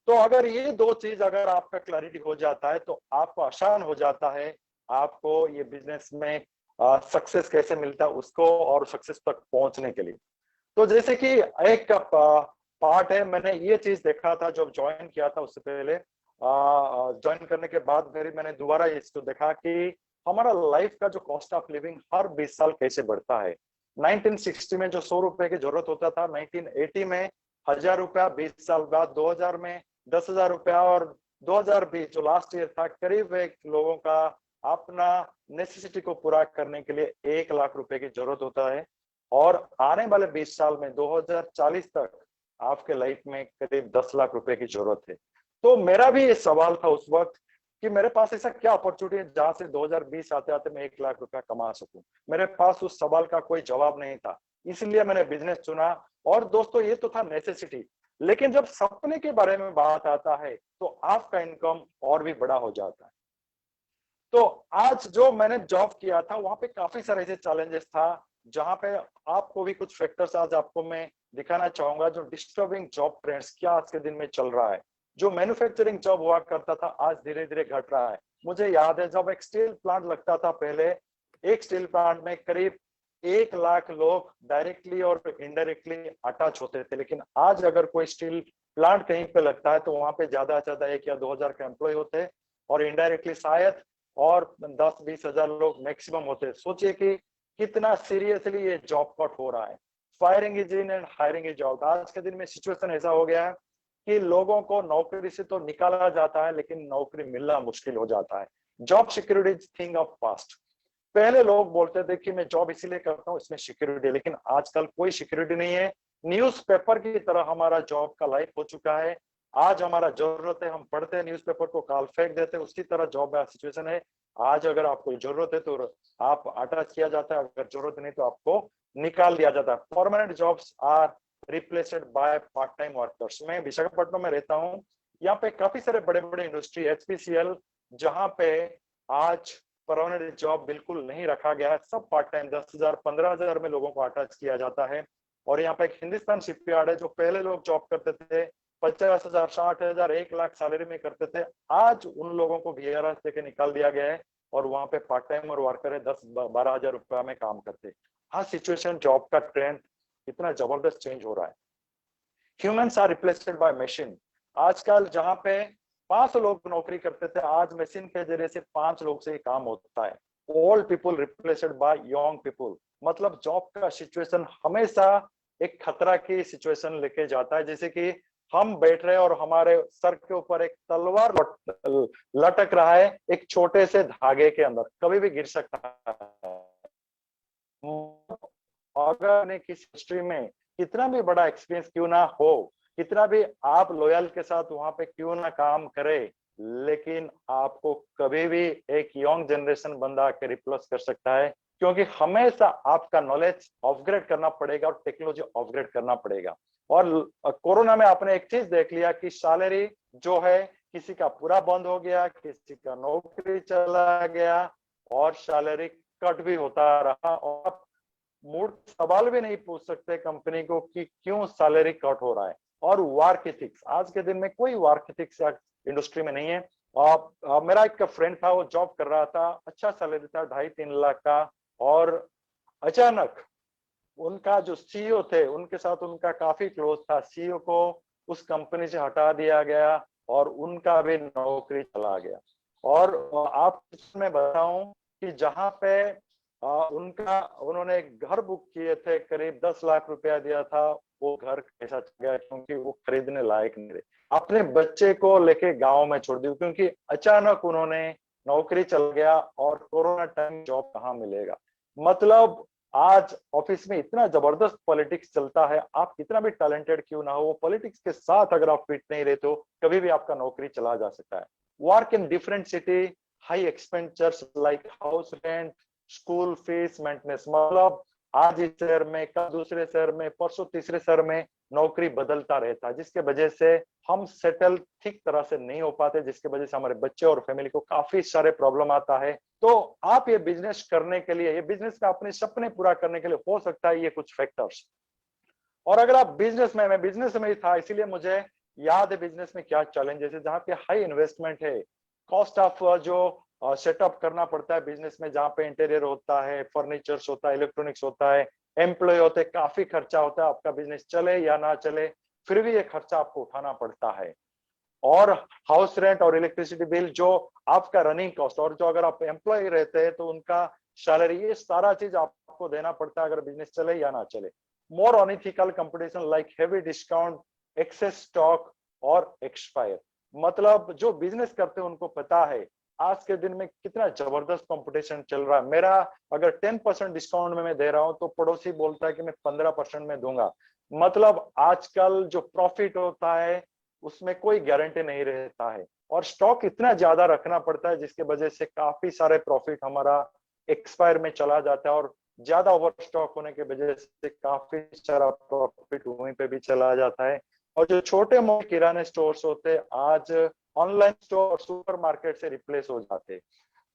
तो अगर ये दो चीज अगर आपका क्लैरिटी हो जाता है तो आपको आसान हो जाता है आपको ये बिजनेस में सक्सेस कैसे मिलता है उसको, और सक्सेस तक पहुंचने के लिए। तो जैसे कि एक पार्ट है, मैंने ये चीज देखा था जब ज्वाइन किया था, उससे पहले ज्वाइन करने के बाद मैंने दोबारा इसको देखा कि हमारा लाइफ का जो कॉस्ट ऑफ लिविंग हर 20 साल कैसे बढ़ता है। 1960 में जो 100 रुपए की जरूरत होता था, 1980 में 1000 रुपया, 20 साल बाद 2000 में 10,000 रुपया, और 2020 जो लास्ट ईयर था, करीब एक लोगों का अपना नेसेसिटी को पूरा करने के लिए 1 लाख रुपए की जरूरत होता है। और आने वाले 20 साल में 2040 तक आपके लाइफ में करीब 10 लाख रुपए की जरूरत है। तो मेरा भी ये सवाल था उस वक्त कि मेरे पास ऐसा क्या अपॉर्चुनिटी है जहां से 2020 आते आते मैं 1 लाख रुपया कमा सकूं। मेरे पास उस सवाल का कोई जवाब नहीं था, इसलिए मैंने बिजनेस चुना। और दोस्तों ये तो था नेसेसिटी, लेकिन जब सपने के बारे में बात आता है तो आपका इनकम और भी बड़ा हो जाता है। तो आज जो मैंने जॉब किया था वहां पे काफी सारे ऐसे चैलेंजेस था, जहां पे आपको भी कुछ फैक्टर्स आज आपको मैं दिखाना चाहूंगा जो डिस्टर्बिंग जॉब ट्रेंड्स क्या आज के दिन में चल रहा है। जो मैन्युफैक्चरिंग जॉब हुआ करता था आज धीरे धीरे घट रहा है। मुझे याद है जब एक स्टील प्लांट लगता था पहले, एक स्टील प्लांट में करीब 1 लाख लोग डायरेक्टली और इनडायरेक्टली अटैच होते थे, लेकिन आज अगर कोई स्टील प्लांट कहीं पे लगता है तो वहां पे ज्यादा से ज्यादा 1 या 2,000 का एम्प्लॉय होते हैं, और इनडायरेक्टली शायद और 10-20 हजार लोग मैक्सिमम होते हैं। सोचिए कि कितना सीरियसली ये जॉब कट हो रहा है। Firing is in and hiring is out. आज के दिन में सिचुएशन ऐसा हो गया है कि लोगों को नौकरी से तो निकाला जाता है लेकिन नौकरी मिलना मुश्किल हो जाता है। Job security is thing of past. पहले लोग बोलते थे कि मैं जॉब इसीलिए करता हूँ इसमें सिक्योरिटी, लेकिन आजकल कोई सिक्योरिटी नहीं है। न्यूज़पेपर की तरह हमारा जॉब का लाइफ हो चुका है। आज हमारा जरूरत है, हम पढ़ते हैं न्यूज़पेपर को, काल फेंक देते हैं, उसी तरह जॉब का सिचुएशन है। आज अगर आपको जरूरत है तो आप अटैच किया जाता है, अगर जरूरत नहीं तो आपको निकाल दिया जाता है। Permanent jobs are replaced by part time workers. मैं विशाखापट्टनम में रहता हूँ, यहाँ पे काफी सारे बड़े बड़े इंडस्ट्री HPCL, जहाँ पे आज परमानेंट जॉब बिल्कुल नहीं रखा गया है, सब पार्ट टाइम 10,000 15,000 में लोगों को अटैच किया जाता है। और यहाँ पे एक हिंदुस्तान शिपयार्ड है, जो पहले लोग जॉब करते थे 50,000 60,000 1 लाख सैलरी में करते थे, आज उन लोगों को VRS देके निकाल दिया गया है और वहां पे पार्ट टाइम और वर्कर है 10-12 हजार रुपया में काम करते। हाँ, सिचुएशन जॉब का ट्रेंड इतना जबरदस्त चेंज हो रहा है। Humans are replaced by machine. आजकल जहां पे 5 लोग नौकरी करते थे, आज मशीन के जरिए से 5 लोग से ही काम होता है। Old people replaced by young people. मतलब जॉब का सिचुएशन हमेशा एक खतरा की सिचुएशन लेके जाता है, जैसे कि हम बैठ रहे हैं और हमारे सर के ऊपर एक तलवार लटक रहा है एक छोटे से धागे के अंदर, कभी भी गिर सकता है। अगर किसी हिस्ट्री में कितना भी बड़ा एक्सपीरियंस क्यों ना हो, कितना भी आप लॉयल के साथ वहां पे क्यों ना काम करे, लेकिन आपको कभी भी एक यंग जनरेशन बंदा आके रिप्लेस कर सकता है, क्योंकि हमेशा आपका नॉलेज अपग्रेड करना पड़ेगा और टेक्नोलॉजी अपग्रेड करना पड़ेगा। और कोरोना में आपने एक चीज देख लिया कि सैलरी जो है किसी का पूरा बंद हो गया, किसी का नौकरी चला गया और सैलरी कट भी होता रहा, और मूड सवाल भी नहीं पूछ सकते कंपनी को कि क्यों सैलरी कट हो रहा है। और वर्क एथिक्स, आज के दिन में कोई वर्क एथिक्स इंडस्ट्री में नहीं है। मेरा एक फ्रेंड था, वो जॉब कर रहा था, अच्छा सैलरी था 2.5-3 लाख का, और अचानक उनका जो सीईओ थे उनके साथ उनका काफी क्लोज था, सीईओ को उस कंपनी से हटा दिया गया और उनका भी नौकरी चला गया। और आप मैं बताऊं कि जहां पे उन्होंने एक घर बुक किए थे, करीब 10 लाख रुपया दिया था, वो घर कैसा चल गया क्योंकि वो खरीदने लायक नहीं रहे। अपने बच्चे को लेके गांव में छोड़ दिया क्योंकि अचानक उन्होंने नौकरी चल गया, और कोरोना टाइम जॉब कहाँ मिलेगा। मतलब आज ऑफिस में इतना जबरदस्त पॉलिटिक्स चलता है, आप कितना भी टैलेंटेड क्यों ना हो, वो पॉलिटिक्स के साथ अगर आप फिट नहीं रहते हो कभी भी आपका नौकरी चला जा सकता है। Work in different city, high expenditures like house rent, school fees, maintenance. मतलब आज इस शहर में, कल दूसरे शहर में, परसों तीसरे शहर में नौकरी बदलता रहता है, जिसके वजह से हम सेटल ठीक तरह से नहीं हो पाते, जिसके वजह से हमारे बच्चे और फैमिली को काफी सारे प्रॉब्लम आता है। तो आप ये बिजनेस करने के लिए, ये बिजनेस का अपने सपने पूरा करने के लिए हो सकता है ये कुछ फैक्टर्स। और अगर आप बिजनेस में, मैं बिजनेस में ही था इसीलिए मुझे याद है बिजनेस में क्या चैलेंजेस है, जहाँ पे हाई इन्वेस्टमेंट है, कॉस्ट ऑफ जो सेटअप करना पड़ता है बिजनेस में, जहाँ पे इंटीरियर होता है, फर्नीचर्स होता है, इलेक्ट्रॉनिक्स होता है, एम्प्लॉय होते हैं, काफी खर्चा होता है। आपका बिजनेस चले या ना चले फिर भी ये खर्चा आपको उठाना पड़ता है। और हाउस रेंट और इलेक्ट्रिसिटी बिल जो आपका रनिंग कॉस्ट, और जो अगर आप एम्प्लॉय रहते हैं तो उनका सैलरी, ये सारा चीज आपको देना पड़ता है अगर बिजनेस चले या ना चले। More unethical competition like heavy discount, excess stock और एक्सपायर। मतलब जो बिजनेस करते हैं उनको पता है आज के दिन में कितना जबरदस्त कंपटीशन चल रहा है। मेरा अगर 10% डिस्काउंट में मैं दे रहा हूं तो पड़ोसी बोलता है कि मैं 15% में दूंगा। मतलब आजकल जो प्रॉफिट होता है उसमें कोई गारंटी नहीं रहता है, और स्टॉक इतना ज्यादा रखना पड़ता है जिसके वजह से काफी सारे प्रॉफिट हमारा एक्सपायर में चला जाता है, और ज्यादा ओवर स्टॉक होने की वजह से काफी सारा प्रॉफिट वहीं पे भी चला जाता है। और जो छोटे मोटे किराने स्टोर्स होते हैं आज ऑनलाइन स्टोर, सुपरमार्केट से रिप्लेस हो जाते।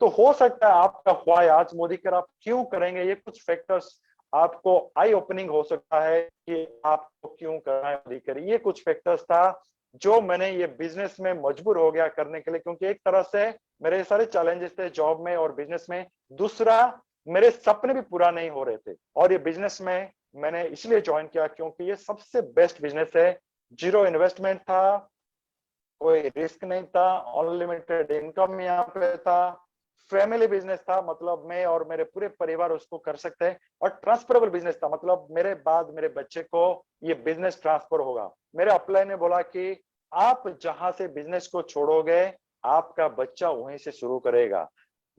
तो हो सकता है आपका ख्वाह आज मोदी कर आप क्यों करेंगे, ये कुछ फैक्टर्स आपको आई ओपनिंग हो सकता है कि आपको क्यों करना है मोदी कर। ये कुछ फैक्टर्स था जो मैंने ये बिजनेस में मजबूर हो गया करने के लिए, क्योंकि एक तरह से मेरे सारे चैलेंजेस थे जॉब में और बिजनेस में, दूसरा मेरे सपने भी पूरा नहीं हो रहे थे। और ये बिजनेस में मैंने इसलिए ज्वाइन किया क्योंकि ये सबसे बेस्ट बिजनेस है, जीरो इन्वेस्टमेंट था, कोई रिस्क नहीं था, अनलिमिटेड इनकम यहाँ पे था, फैमिली बिजनेस था, मतलब मैं और मेरे पूरे परिवार उसको कर सकते हैं, और ट्रांसफरेबल बिजनेस था, मतलब मेरे बाद मेरे बच्चे को ये बिजनेस ट्रांसफर होगा। मेरे अपलाइन ने बोला कि आप जहां से बिजनेस को छोड़ोगे आपका बच्चा वहीं से शुरू करेगा।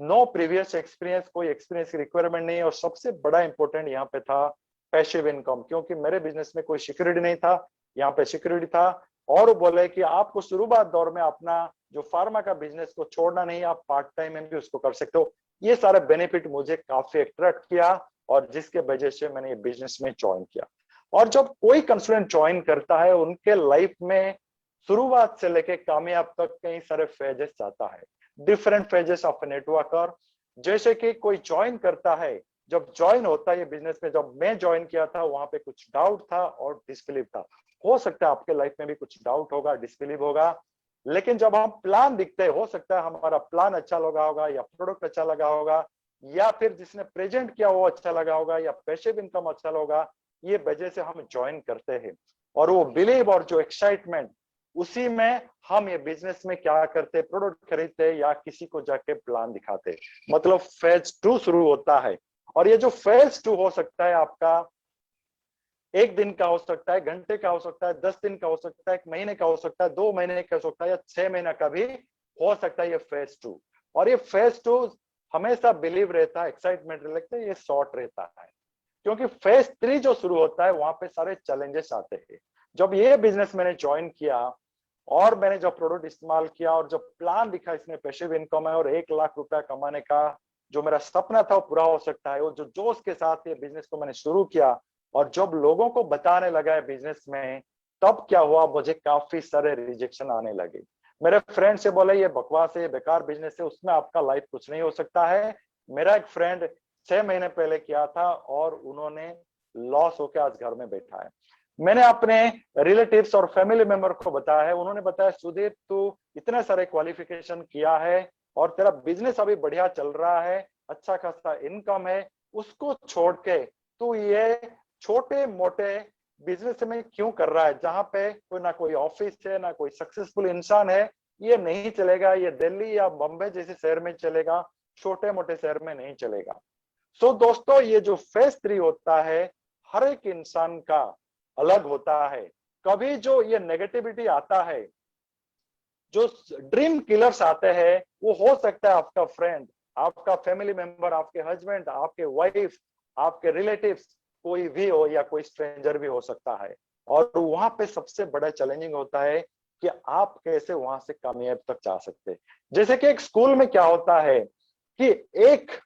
नो प्रीवियस एक्सपीरियंस, कोई एक्सपीरियंस की रिक्वायरमेंट नहीं, और सबसे बड़ा इंपॉर्टेंट यहाँ पे था पैसिव इनकम, क्योंकि मेरे बिजनेस में कोई सिक्योरिटी नहीं था, यहाँ पे सिक्योरिटी था। और बोले कि आपको शुरुआत दौर में अपना जो फार्मा का बिजनेस को छोड़ना नहीं, आप पार्ट टाइम में भी उसको कर सकते हो। ये सारे बेनिफिट मुझे काफी अट्रैक्ट किया, और जिसके वजह से मैंने ये बिजनेस में ज्वाइन किया। और जब कोई कंसल्टेंट ज्वाइन करता है उनके लाइफ में शुरुआत से लेके कामयाब तक कई सारे फेजेस आता है, डिफरेंट फेजेस ऑफ नेटवर्कर। जैसे कि कोई ज्वाइन करता है, जब ज्वाइन होता है ये बिजनेस में, जब मैं ज्वाइन किया था वहां पे कुछ डाउट था और डिसबिलीव था। हो सकता है आपके लाइफ में भी कुछ डाउट होगा, डिसबिलीव होगा, लेकिन जब हम प्लान दिखते हो सकता है हमारा प्लान अच्छा लगा होगा, या प्रोडक्ट अच्छा लगा होगा, या फिर जिसने प्रेजेंट किया वो अच्छा लगा होगा, या पैसिव इनकम अच्छा होगा, ये वजह से हम ज्वाइन करते हैं। और वो बिलीव और जो एक्साइटमेंट, उसी में हम ये बिजनेस में क्या करते, प्रोडक्ट खरीदते या किसी को जाके प्लान दिखाते, मतलब फेज 2 शुरू होता है। और ये जो फेज 2 हो सकता है आपका 1 दिन का हो सकता है, घंटे का हो सकता है, 10 दिन का हो सकता है, 1 महीने का हो सकता है, 2 महीने का हो सकता है, या 6 महीना का भी हो सकता है ये फेज 2। और ये फेज 2 हमेशा बिलीव रहता है, एक्साइटमेंट रहता है, ये शॉर्ट रहता है। क्योंकि फेज 3 जो शुरू होता है वहां पे सारे चैलेंजेस आते हैं। जब ये बिजनेस मैंने ज्वाइन किया और मैंने जब प्रोडक्ट इस्तेमाल किया और जब प्लान दिखा इसमें पैसिव इनकम है और 1 लाख रुपया कमाने का जो मेरा सपना था वो पूरा हो सकता है, वो जो जोश के साथ ये बिजनेस को मैंने शुरू किया और जब लोगों को बताने लगा है बिजनेस में, तब क्या हुआ, मुझे काफी सारे रिजेक्शन आने लगे। मेरे फ्रेंड से बोले ये बकवास है, ये बेकार बिजनेस है, उसमें आपका लाइफ कुछ नहीं हो सकता है। मेरा एक फ्रेंड 6 महीने पहले किया था और उन्होंने लॉस होकर आज घर में बैठा है। मैंने अपने रिलेटिव्स और फैमिली मेंबर को बताया है, उन्होंने बताया सुदीप तू इतने सारे क्वालिफिकेशन किया है और तेरा बिजनेस अभी बढ़िया चल रहा है, अच्छा खासा इनकम है, उसको छोड़ के तू ये छोटे मोटे बिजनेस में क्यों कर रहा है, जहां पे कोई ना कोई ऑफिस है, ना कोई सक्सेसफुल इंसान है। ये नहीं चलेगा, ये दिल्ली या बॉम्बे जैसे शहर में चलेगा, छोटे मोटे शहर में नहीं चलेगा। सो दोस्तों, ये जो फेज 3 होता है हर एक इंसान का अलग होता है। कभी जो ये नेगेटिविटी आता है, जो ड्रीम किलर्स आते हैं, वो हो सकता है आपका फ्रेंड, आपका फैमिली मेंबर, आपके हस्बैंड, आपके वाइफ, आपके रिलेटिव्स, कोई भी हो या कोई स्ट्रेंजर भी हो सकता है। और वहां पे सबसे बड़ा चैलेंजिंग होता है कि आप कैसे वहां से कामयाब तक जा सकते हैं। जैसे कि एक स्कूल में क्या होता है कि एक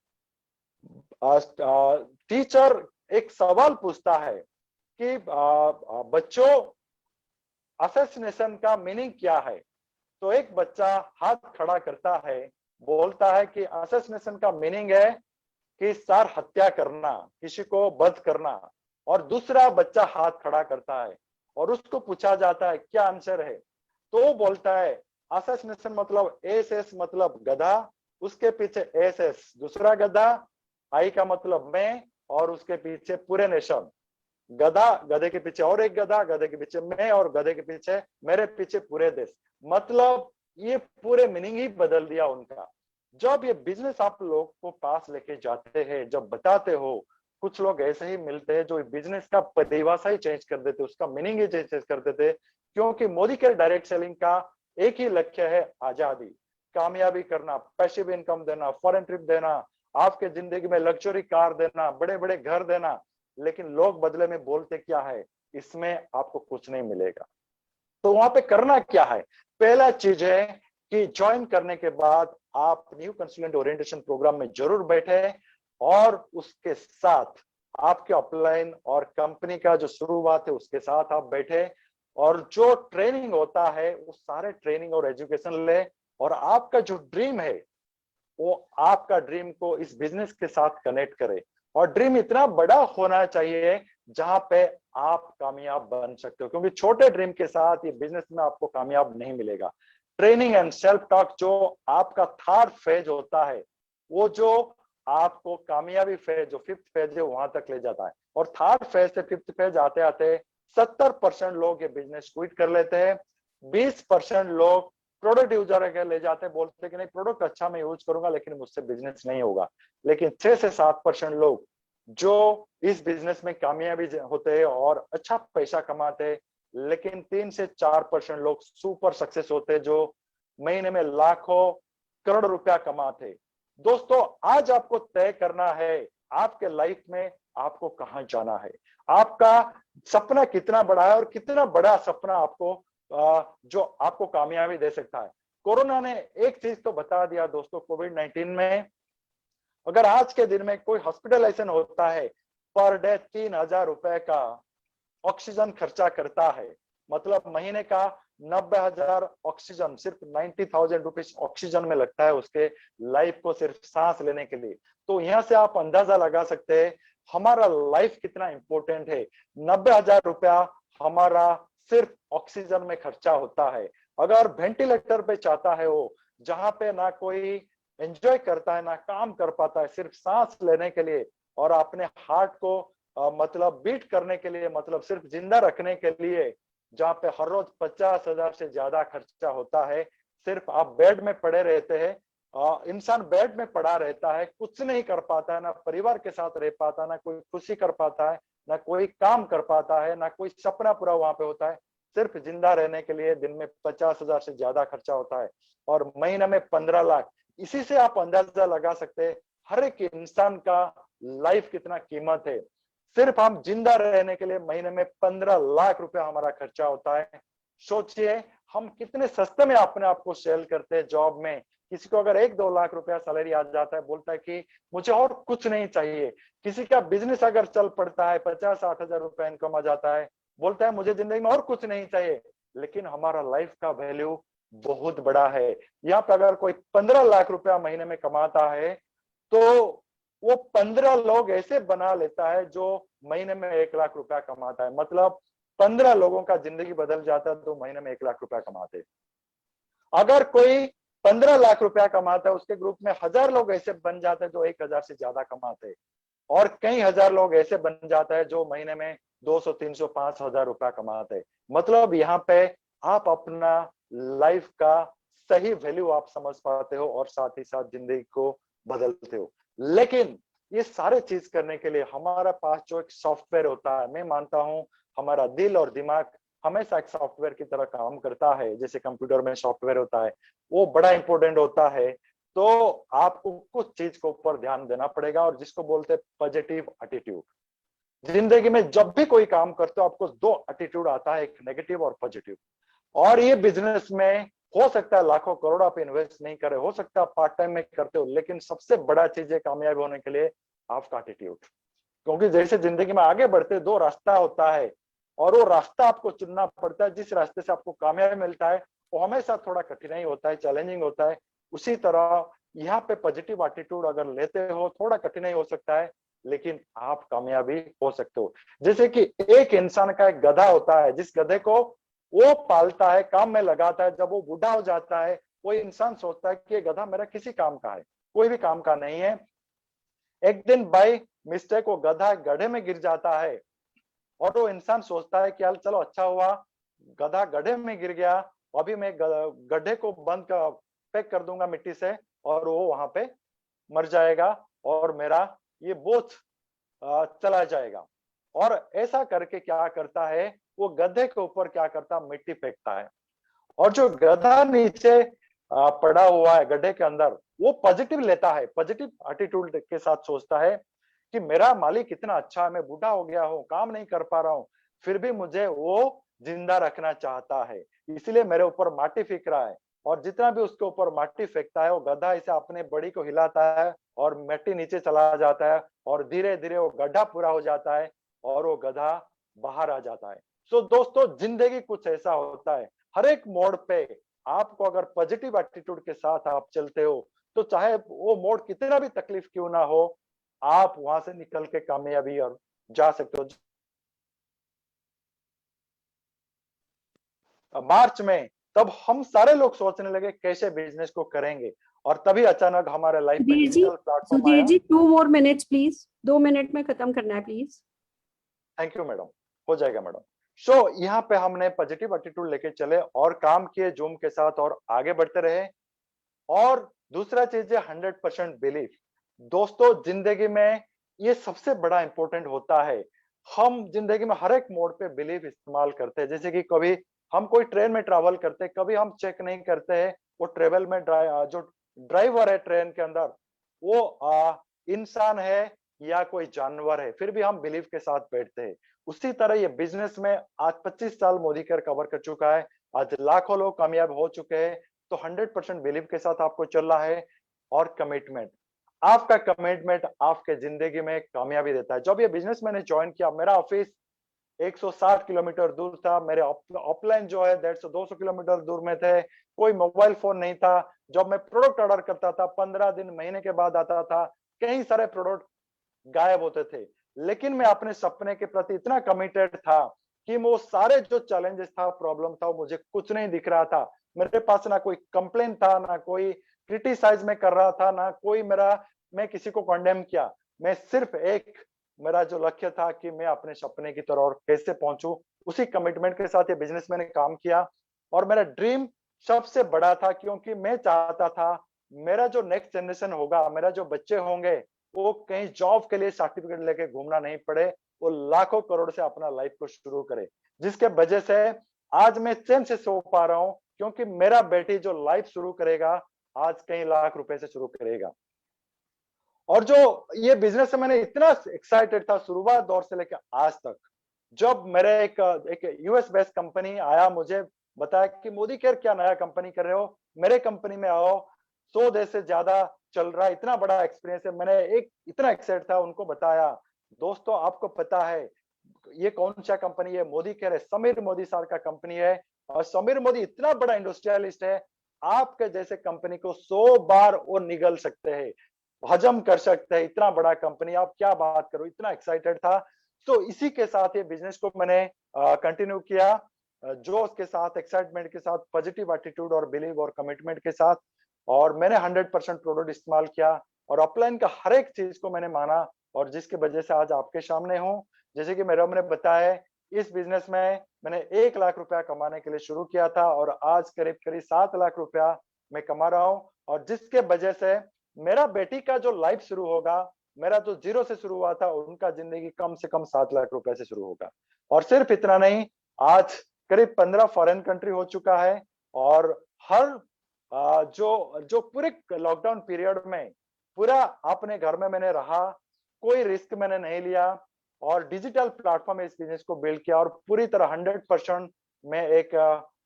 टीचर एक सवाल पूछता है कि बच्चों असैसिनेशन का मीनिंग क्या है। तो एक बच्चा हाथ खड़ा करता है, बोलता है कि असैसिनेशन का मीनिंग है कि सर हत्या करना, किसी को वध करना। और दूसरा बच्चा हाथ खड़ा करता है और उसको पूछा जाता है क्या आंसर है, तो वो बोलता है असैसिनेशन मतलब एस मतलब गधा, उसके पीछे एस दूसरा गधा, आई का मतलब मैं, और उसके पीछे पूरे नेशन, गधा, गधे के पीछे और एक गधा, गधे के पीछे मैं, और गधे के पीछे मेरे पीछे पूरे देश। मतलब ये पूरे मीनिंग ही बदल दिया उनका। जब ये बिजनेस आप लोग को पास लेके जाते हैं, जब बताते हो, कुछ लोग ऐसे ही मिलते हैं जो बिजनेस का परिभाषा ही चेंज कर देते, उसका मीनिंग ही चेंज कर देते। क्योंकि मोदी केयर डायरेक्ट सेलिंग का एक ही लक्ष्य है, आजादी, कामयाबी करना, पैसिव इनकम देना, फॉरेन ट्रिप देना, आपके जिंदगी में लग्जरी कार देना, बड़े बड़े घर देना। लेकिन लोग बदले में बोलते क्या है, इसमें आपको कुछ नहीं मिलेगा। तो वहां पे करना क्या है, पहला चीज है कि ज्वाइन करने के बाद आप न्यू कंसल्टेंट ओरिएंटेशन प्रोग्राम में जरूर बैठे और उसके साथ आपके अपलाइन और कंपनी का जो शुरुआत है उसके साथ आप बैठे और जो ट्रेनिंग होता है वो सारे ट्रेनिंग और एजुकेशन ले और आपका जो ड्रीम है वो आपका ड्रीम को इस बिजनेस के साथ कनेक्ट करे। और ड्रीम इतना बड़ा होना चाहिए जहां पे आप कामयाब बन सकते हो, क्योंकि छोटे ड्रीम के साथ ये बिजनेस में आपको कामयाब नहीं मिलेगा। ट्रेनिंग एंड सेल्फ टॉक जो आपका थर्ड फेज होता है, वो जो आपको कामयाबी फेज जो 5th फेज है वहां तक ले जाता है। और थर्ड फेज से 5th फेज आते आते 70% लोग ये बिजनेस क्विट कर लेते हैं। 20% लोग प्रोडक्ट यूजर के ले जाते हैं, बोलते हैं कि नहीं प्रोडक्ट अच्छा मैं यूज करूंगा लेकिन मुझसे बिजनेस नहीं होगा। लेकिन 6 से 7% लोग जो इस बिजनेस में कामयाबी होते हैं और अच्छा पैसा कमाते हैं, लेकिन 3 से 4% लोग सुपर सक्सेस होते हैं जो महीने में लाखों करोड़ रुपया कमाते। दोस्तों, आज आपको तय करना है आपके लाइफ में आपको कहां जाना है, आपका सपना कितना बड़ा है और कितना बड़ा सपना आपको जो आपको कामयाबी दे सकता है। कोरोना ने एक चीज तो बता दिया दोस्तों, कोविड-19 में अगर आज के दिन में कोई हॉस्पिटलाइजेशन होता है, पर डे 3,000 रुपए का ऑक्सीजन खर्चा करता है, मतलब महीने का 90,000 ऑक्सीजन, सिर्फ 90,000 रुपीज ऑक्सीजन में लगता है उसके लाइफ को सिर्फ सांस लेने के लिए। तो यहाँ से आप अंदाजा लगा सकते हैं हमारा लाइफ कितना इंपॉर्टेंट है। 90,000 रुपया हमारा सिर्फ ऑक्सीजन में खर्चा होता है। अगर वेंटिलेटर पे चाहता है वो, जहां पे ना कोई एंजॉय करता है ना काम कर पाता है, सिर्फ सांस लेने के लिए और अपने हार्ट को मतलब बीट करने के लिए, मतलब सिर्फ जिंदा रखने के लिए, जहाँ पे हर रोज 50,000 से ज्यादा खर्चा होता है, सिर्फ आप बेड में पड़े रहते हैं, इंसान बेड में पड़ा रहता है, कुछ नहीं कर पाता है, ना परिवार के साथ रह पाता है, ना कोई खुशी कर पाता है, ना कोई काम कर पाता है, ना कोई सपना पूरा वहां पे होता है, सिर्फ जिंदा रहने के लिए दिन में 50,000 से ज्यादा खर्चा होता है और महीने में 15 लाख। इसी से आप अंदाजा लगा सकते हैं हर एक इंसान का लाइफ कितना कीमत है। सिर्फ हम जिंदा रहने के लिए महीने में 15 लाख रुपया हमारा खर्चा होता है। सोचिए हम कितने सस्ते में अपने आप को सेल करते हैं जॉब में। किसी को अगर 1-2 लाख रुपया सैलरी आ जाता है, बोलता है कि मुझे और कुछ नहीं चाहिए। किसी का बिजनेस अगर चल पड़ता है, 50-60 हजार रुपया इनकम आ जाता है, बोलता है मुझे जिंदगी में और कुछ नहीं चाहिए। लेकिन हमारा लाइफ का वैल्यू बहुत बड़ा है। यहाँ पे अगर कोई 15 लाख रुपया महीने में कमाता है, तो वो 15 लोग ऐसे बना लेता है जो महीने में 1 लाख रुपया कमाता है। मतलब 15 लोगों का जिंदगी बदल जाता है तो महीने में 1 लाख रुपया कमाते। अगर कोई 15 लाख रुपया कमाता है, उसके ग्रुप में 1000 लोग ऐसे बन जाते हैं जो 1000 से ज्यादा कमाते, और कई हजार लोग ऐसे बन जाता है जो महीने में 200, 300, 5,000 रुपया कमाते। मतलब यहाँ पे आप अपना लाइफ का सही वैल्यू आप समझ पाते हो और साथ ही साथ जिंदगी को बदलते हो। लेकिन ये सारे चीज करने के लिए हमारा पास जो एक सॉफ्टवेयर होता है, मैं मानता हूँ हमारा दिल और दिमाग हमेशा एक सॉफ्टवेयर की तरह काम करता है। जैसे कंप्यूटर में सॉफ्टवेयर होता है, वो बड़ा इंपॉर्टेंट होता है। तो आपको कुछ चीज के ऊपर ध्यान देना पड़ेगा, और जिसको बोलते हैं पॉजिटिव एटीट्यूड। जिंदगी में जब भी कोई काम करते हो आपको 2 एटीट्यूड आता है, एक नेगेटिव और पॉजिटिव। और ये बिजनेस में हो सकता है लाखों करोड़ आप इन्वेस्ट नहीं करे, हो सकता है पार्ट टाइम में करते हो, लेकिन सबसे बड़ा चीज है कामयाब होने के लिए आपका एटीट्यूड। क्योंकि जैसे जिंदगी में आगे बढ़ते 2 रास्ता होता है, और वो रास्ता आपको चुनना पड़ता है। जिस रास्ते से आपको कामयाबी मिलता है वो हमेशा थोड़ा कठिनाई होता है, चैलेंजिंग होता है। उसी तरह यहाँ पे पॉजिटिव एटीट्यूड अगर लेते हो, थोड़ा कठिनाई हो सकता है लेकिन आप कामयाबी हो सकते हो। जैसे कि एक इंसान का एक गधा होता है, जिस गधे को वो पालता है, काम में लगाता है, जब वो बूढ़ा हो जाता है वो इंसान सोचता है कि ये गधा मेरा किसी काम का है, कोई भी काम का नहीं है। एक दिन बाय मिस्टेक वो गधा गड्ढे में गिर जाता है, और वो इंसान सोचता है कि यार चलो अच्छा हुआ गधा गड्ढे में गिर गया, अभी मैं गड्ढे को बंद कर पैक कर दूंगा मिट्टी से, और वो वहां पे मर जाएगा और मेरा ये बोझ चला जाएगा। और ऐसा करके क्या करता है, वो गधे के ऊपर क्या करता है, मिट्टी फेंकता है। और जो गधा नीचे पड़ा हुआ है गड्ढे के अंदर, वो पॉजिटिव लेता है, पॉजिटिव एटीट्यूड के साथ सोचता है कि मेरा मालिक कितना अच्छा है, मैं बूढ़ा हो गया हूँ, काम नहीं कर पा रहा हूँ, फिर भी मुझे वो जिंदा रखना चाहता है, इसलिए मेरे ऊपर माटी फेंक रहा है। और जितना भी उसके ऊपर माटी फेंकता है, वो गधा इसे अपने बड़ी को हिलाता है और मिट्टी नीचे चला जाता है, और धीरे धीरे वो गड्ढा पूरा हो जाता है और वो गधा बाहर आ जाता है। सो दोस्तों, जिंदगी कुछ ऐसा होता है, हर एक मोड़ पे आपको अगर पॉजिटिव एटीट्यूड के साथ आप चलते हो, तो चाहे वो मोड़ कितना भी तकलीफ क्यों ना हो, आप वहां से निकल के कामयाबी और जा सकते हो। मार्च में तब हम सारे लोग सोचने लगे कैसे बिजनेस को करेंगे, और तभी अचानक हमारे लाइफ में डिजिटल प्लेटफॉर्म आया। Sudhir ji 2 more minutes please, 2 minute में खत्म करना है प्लीज। थैंक यू मैडम, हो जाएगा मैडम। सो यहाँ पे हमने पॉजिटिव एटीट्यूड लेके चले और काम किए जूम के साथ और आगे बढ़ते रहे। और दूसरा चीज है 100% बिलीफ। दोस्तों, जिंदगी में ये सबसे बड़ा इंपॉर्टेंट होता है। हम जिंदगी में हर एक मोड़ पे बिलीफ इस्तेमाल करते हैं। जैसे कि कभी हम कोई ट्रेन में ट्रैवल करते हैं, कभी हम चेक नहीं करते हैं वो ट्रेवल में जो ड्राइवर है ट्रेन के अंदर, वो इंसान है या कोई जानवर है, फिर भी हम बिलीफ के साथ बैठते हैं। उसी तरह ये बिजनेस में आज 25 साल मोदी केयर कवर कर चुका है, आज लाखों लोग कामयाब हो चुके हैं। तो 100% बिलीव के साथ आपको चलना है, और कमिटमेंट। आपका कमिटमेंट आपके जिंदगी में कामयाबी देता है। जब ये बिजनेस मैंने ज्वाइन किया, मेरा ऑफिस 160 किलोमीटर दूर था, मेरे ऑफलाइन जो है 150-200 किलोमीटर दूर में थे, कोई मोबाइल फोन नहीं था। जब मैं प्रोडक्ट ऑर्डर करता था 15 दिन महीने के बाद आता था, कई सारे प्रोडक्ट गायब होते थे। लेकिन मैं अपने सपने के प्रति इतना कमिटेड था कि वो सारे जो चैलेंजेस था, प्रॉब्लम था, वो मुझे कुछ नहीं दिख रहा था। मेरे पास ना कोई कंप्लेन था, ना कोई क्रिटिसाइज में कर रहा था, ना कोई मैं किसी को कंडेम किया। मैं सिर्फ एक मेरा जो लक्ष्य था कि मैं अपने सपने की तरफ कैसे पहुंचूं, उसी कमिटमेंट के साथ ये बिजनेस मैंने काम किया। और मेरा ड्रीम सबसे बड़ा था, क्योंकि मैं चाहता था मेरा जो नेक्स्ट जनरेशन होगा, मेरा जो बच्चे होंगे, वो कहीं जॉब के लिए सर्टिफिकेट लेके घूमना नहीं पड़े, वो लाखों करोड़ से अपना लाइफ को शुरू करे। जिसके वजह से आज मैं चैन से सो पा रहा हूँ, क्योंकि मेरा बेटी जो लाइफ शुरू करेगा आज कई लाख रुपए से शुरू करेगा। और जो ये बिजनेस से मैंने इतना एक्साइटेड था शुरुआत दौर से लेकर आज तक, जब मेरे एक यूएस बेस्ड कंपनी आया, मुझे बताया कि मोदी केयर क्या नया कंपनी कर रहे हो, मेरे कंपनी में आओ, 100 देश से ज्यादा चल रहा है, इतना बड़ा एक्सपीरियंस है। मैंने एक इतना एक्साइटेड था, उनको बताया, दोस्तों आपको पता है ये कौन सा कंपनी है? मोदी केयर है, समीर मोदी सर का कंपनी है। और समीर मोदी इतना बड़ा इंडस्ट्रियलिस्ट है, आपके जैसे कंपनी को 100 बार वो निगल सकते हैं, हजम कर सकते हैं, इतना बड़ा कंपनी, आप क्या बात करो, इतना एक्साइटेड था। तो इसी के साथ ये बिजनेस को मैंने कंटिन्यू किया, जोश के साथ, एक्साइटमेंट के साथ, पॉजिटिव एटीट्यूड और बिलीव और कमिटमेंट के साथ। और मैंने 100% प्रोडक्ट इस्तेमाल किया और अपलाइन का हर एक चीज को मैंने माना, और जिसकी वजह से आज आपके सामने हूँ। जैसे कि मैंने बताया, इस बिजनेस में मैंने 1 लाख रुपया कमाने के लिए शुरू किया था, और आज करीब करीब 7 लाख रुपया मैं कमा रहा हूँ। और जिसके वजह से मेरा बेटी का जो लाइफ शुरू होगा, मेरा जो 0 से शुरू हुआ था, उनका जिंदगी कम से कम 7 लाख रुपए से शुरू होगा। और सिर्फ इतना नहीं, आज करीब 15 फॉरेन कंट्री हो चुका है। और हर जो पूरे लॉकडाउन पीरियड में पूरा अपने घर में मैंने रहा, कोई रिस्क मैंने नहीं लिया, और डिजिटल प्लेटफॉर्म में इस बिजनेस को बिल्ड किया, और पूरी तरह 100% मैं एक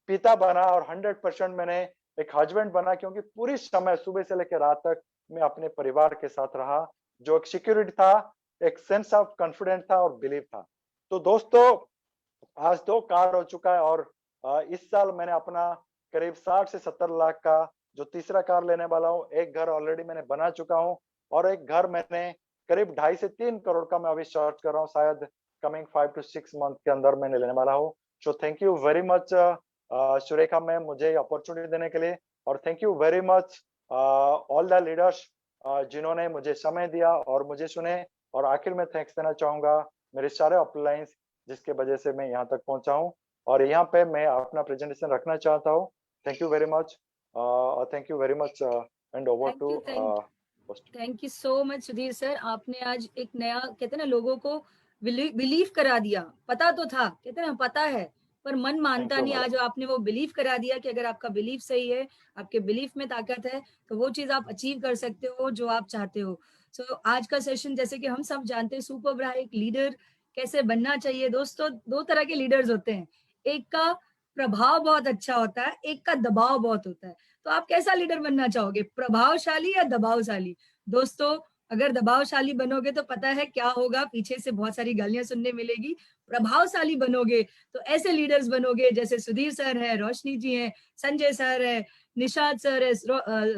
पिता बना, और 100% मैंने एक हस्बैंड बना, क्योंकि पूरी समय सुबह से लेकर रात तक मैं अपने परिवार के साथ रहा, जो एक सिक्योरिटी था, एक सेंस ऑफ कॉन्फिडेंस था और बिलीव था। तो दोस्तों, आज 2 कार हो चुका है, और इस साल मैंने अपना करीब 60 से 70 लाख का जो तीसरा कार लेने वाला हूँ। एक घर ऑलरेडी मैंने बना चुका हूँ, और एक घर मैंने करीब 2.5 से 3 करोड़ का मैं अभी सर्च कर रहा हूँ, शायद कमिंग 5 to 6 मंथ के अंदर मैंने लेने वाला हूँ। सो thank you very much Surekha ma'am, मुझे अपॉर्चुनिटी देने के लिए। और thank you very much all the leaders जिन्होंने मुझे समय दिया और मुझे सुने। और आखिर में थैंक्स देना चाहूंगा मेरे सारे अपलाइंस, जिसके वजह से मैं यहाँ तक पहुंचा हूँ, और यहाँ पे मैं अपना प्रेजेंटेशन रखना चाहता हूँ। Thank you very much, thank you very much, and over to. Thank you so much Sudhir sir, आपने आज एक नया, कहते हैं ना, लोगों को बिलीव करा दिया। पता तो था, कहते हैं ना, पता है पर मन मानता नहीं। आज आपने वो बिलीव करा दिया कि अगर आपका बिलीफ सही है, आपके बिलीफ में ताकत है, तो वो चीज आप अचीव कर सकते हो जो आप चाहते हो। सो आज का सेशन, जैसे कि हम सब जानते हैं, सुपर रहा। एक लीडर कैसे बनना चाहिए दोस्तों, 2 तरह के लीडर्स होते हैं, एक का प्रभाव बहुत अच्छा होता है, एक का दबाव बहुत होता है। तो आप कैसा लीडर बनना चाहोगे, प्रभावशाली या दबावशाली? दोस्तों, अगर दबावशाली बनोगे तो पता है क्या होगा, पीछे से बहुत सारी गालियां सुनने मिलेगी। प्रभावशाली बनोगे तो ऐसे लीडर्स बनोगे जैसे सुधीर सर है, रोशनी जी है, संजय सर है, निशाद सर है,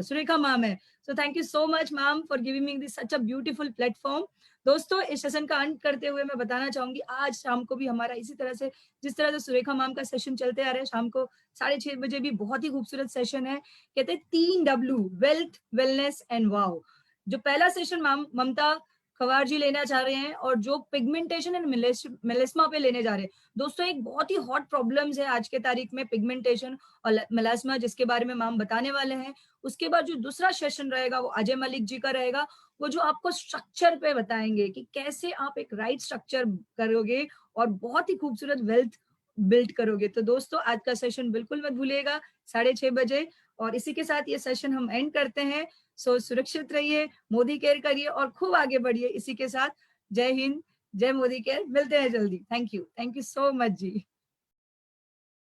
सुरेखा मैम है। सो thank you so much ma'am for giving me this such a beautiful platform. दोस्तों, इस सेशन का अंत करते हुए मैं बताना चाहूंगी, आज शाम को भी हमारा इसी तरह से, जिस तरह से सुरेखा मैम का सेशन चलते आ रहे हैं, शाम को 6:30 बजे भी बहुत ही खूबसूरत सेशन है। कहते हैं 3 W, wealth, wellness and wow. जो पहला सेशन ममता खवार जी लेना चाह रहे हैं, और जो पिगमेंटेशन एंड मेलेस्मा पे लेने जा रहे हैं। दोस्तों, एक बहुत ही हॉट प्रॉब्लम्स है आज के तारीख में, पिगमेंटेशन और मेलास्मा, जिसके बारे में मैम बताने वाले हैं। उसके बाद जो दूसरा सेशन रहेगा वो अजय मलिक जी का रहेगा, वो जो आपको स्ट्रक्चर पे बताएंगे कि कैसे आप एक राइट स्ट्रक्चर करोगे और बहुत ही खूबसूरत वेल्थ बिल्ड करोगे। तो दोस्तों, आज का सेशन बिल्कुल मत भूलिएगा, 6:30 बजे। और इसी के साथ ये सेशन हम एंड करते हैं। सो सुरक्षित रहिए, मोदी केयर करिए और खूब आगे बढ़िए। इसी के साथ जय हिंद, जय मोदी केयर। मिलते हैं जल्दी। Thank you so much ji.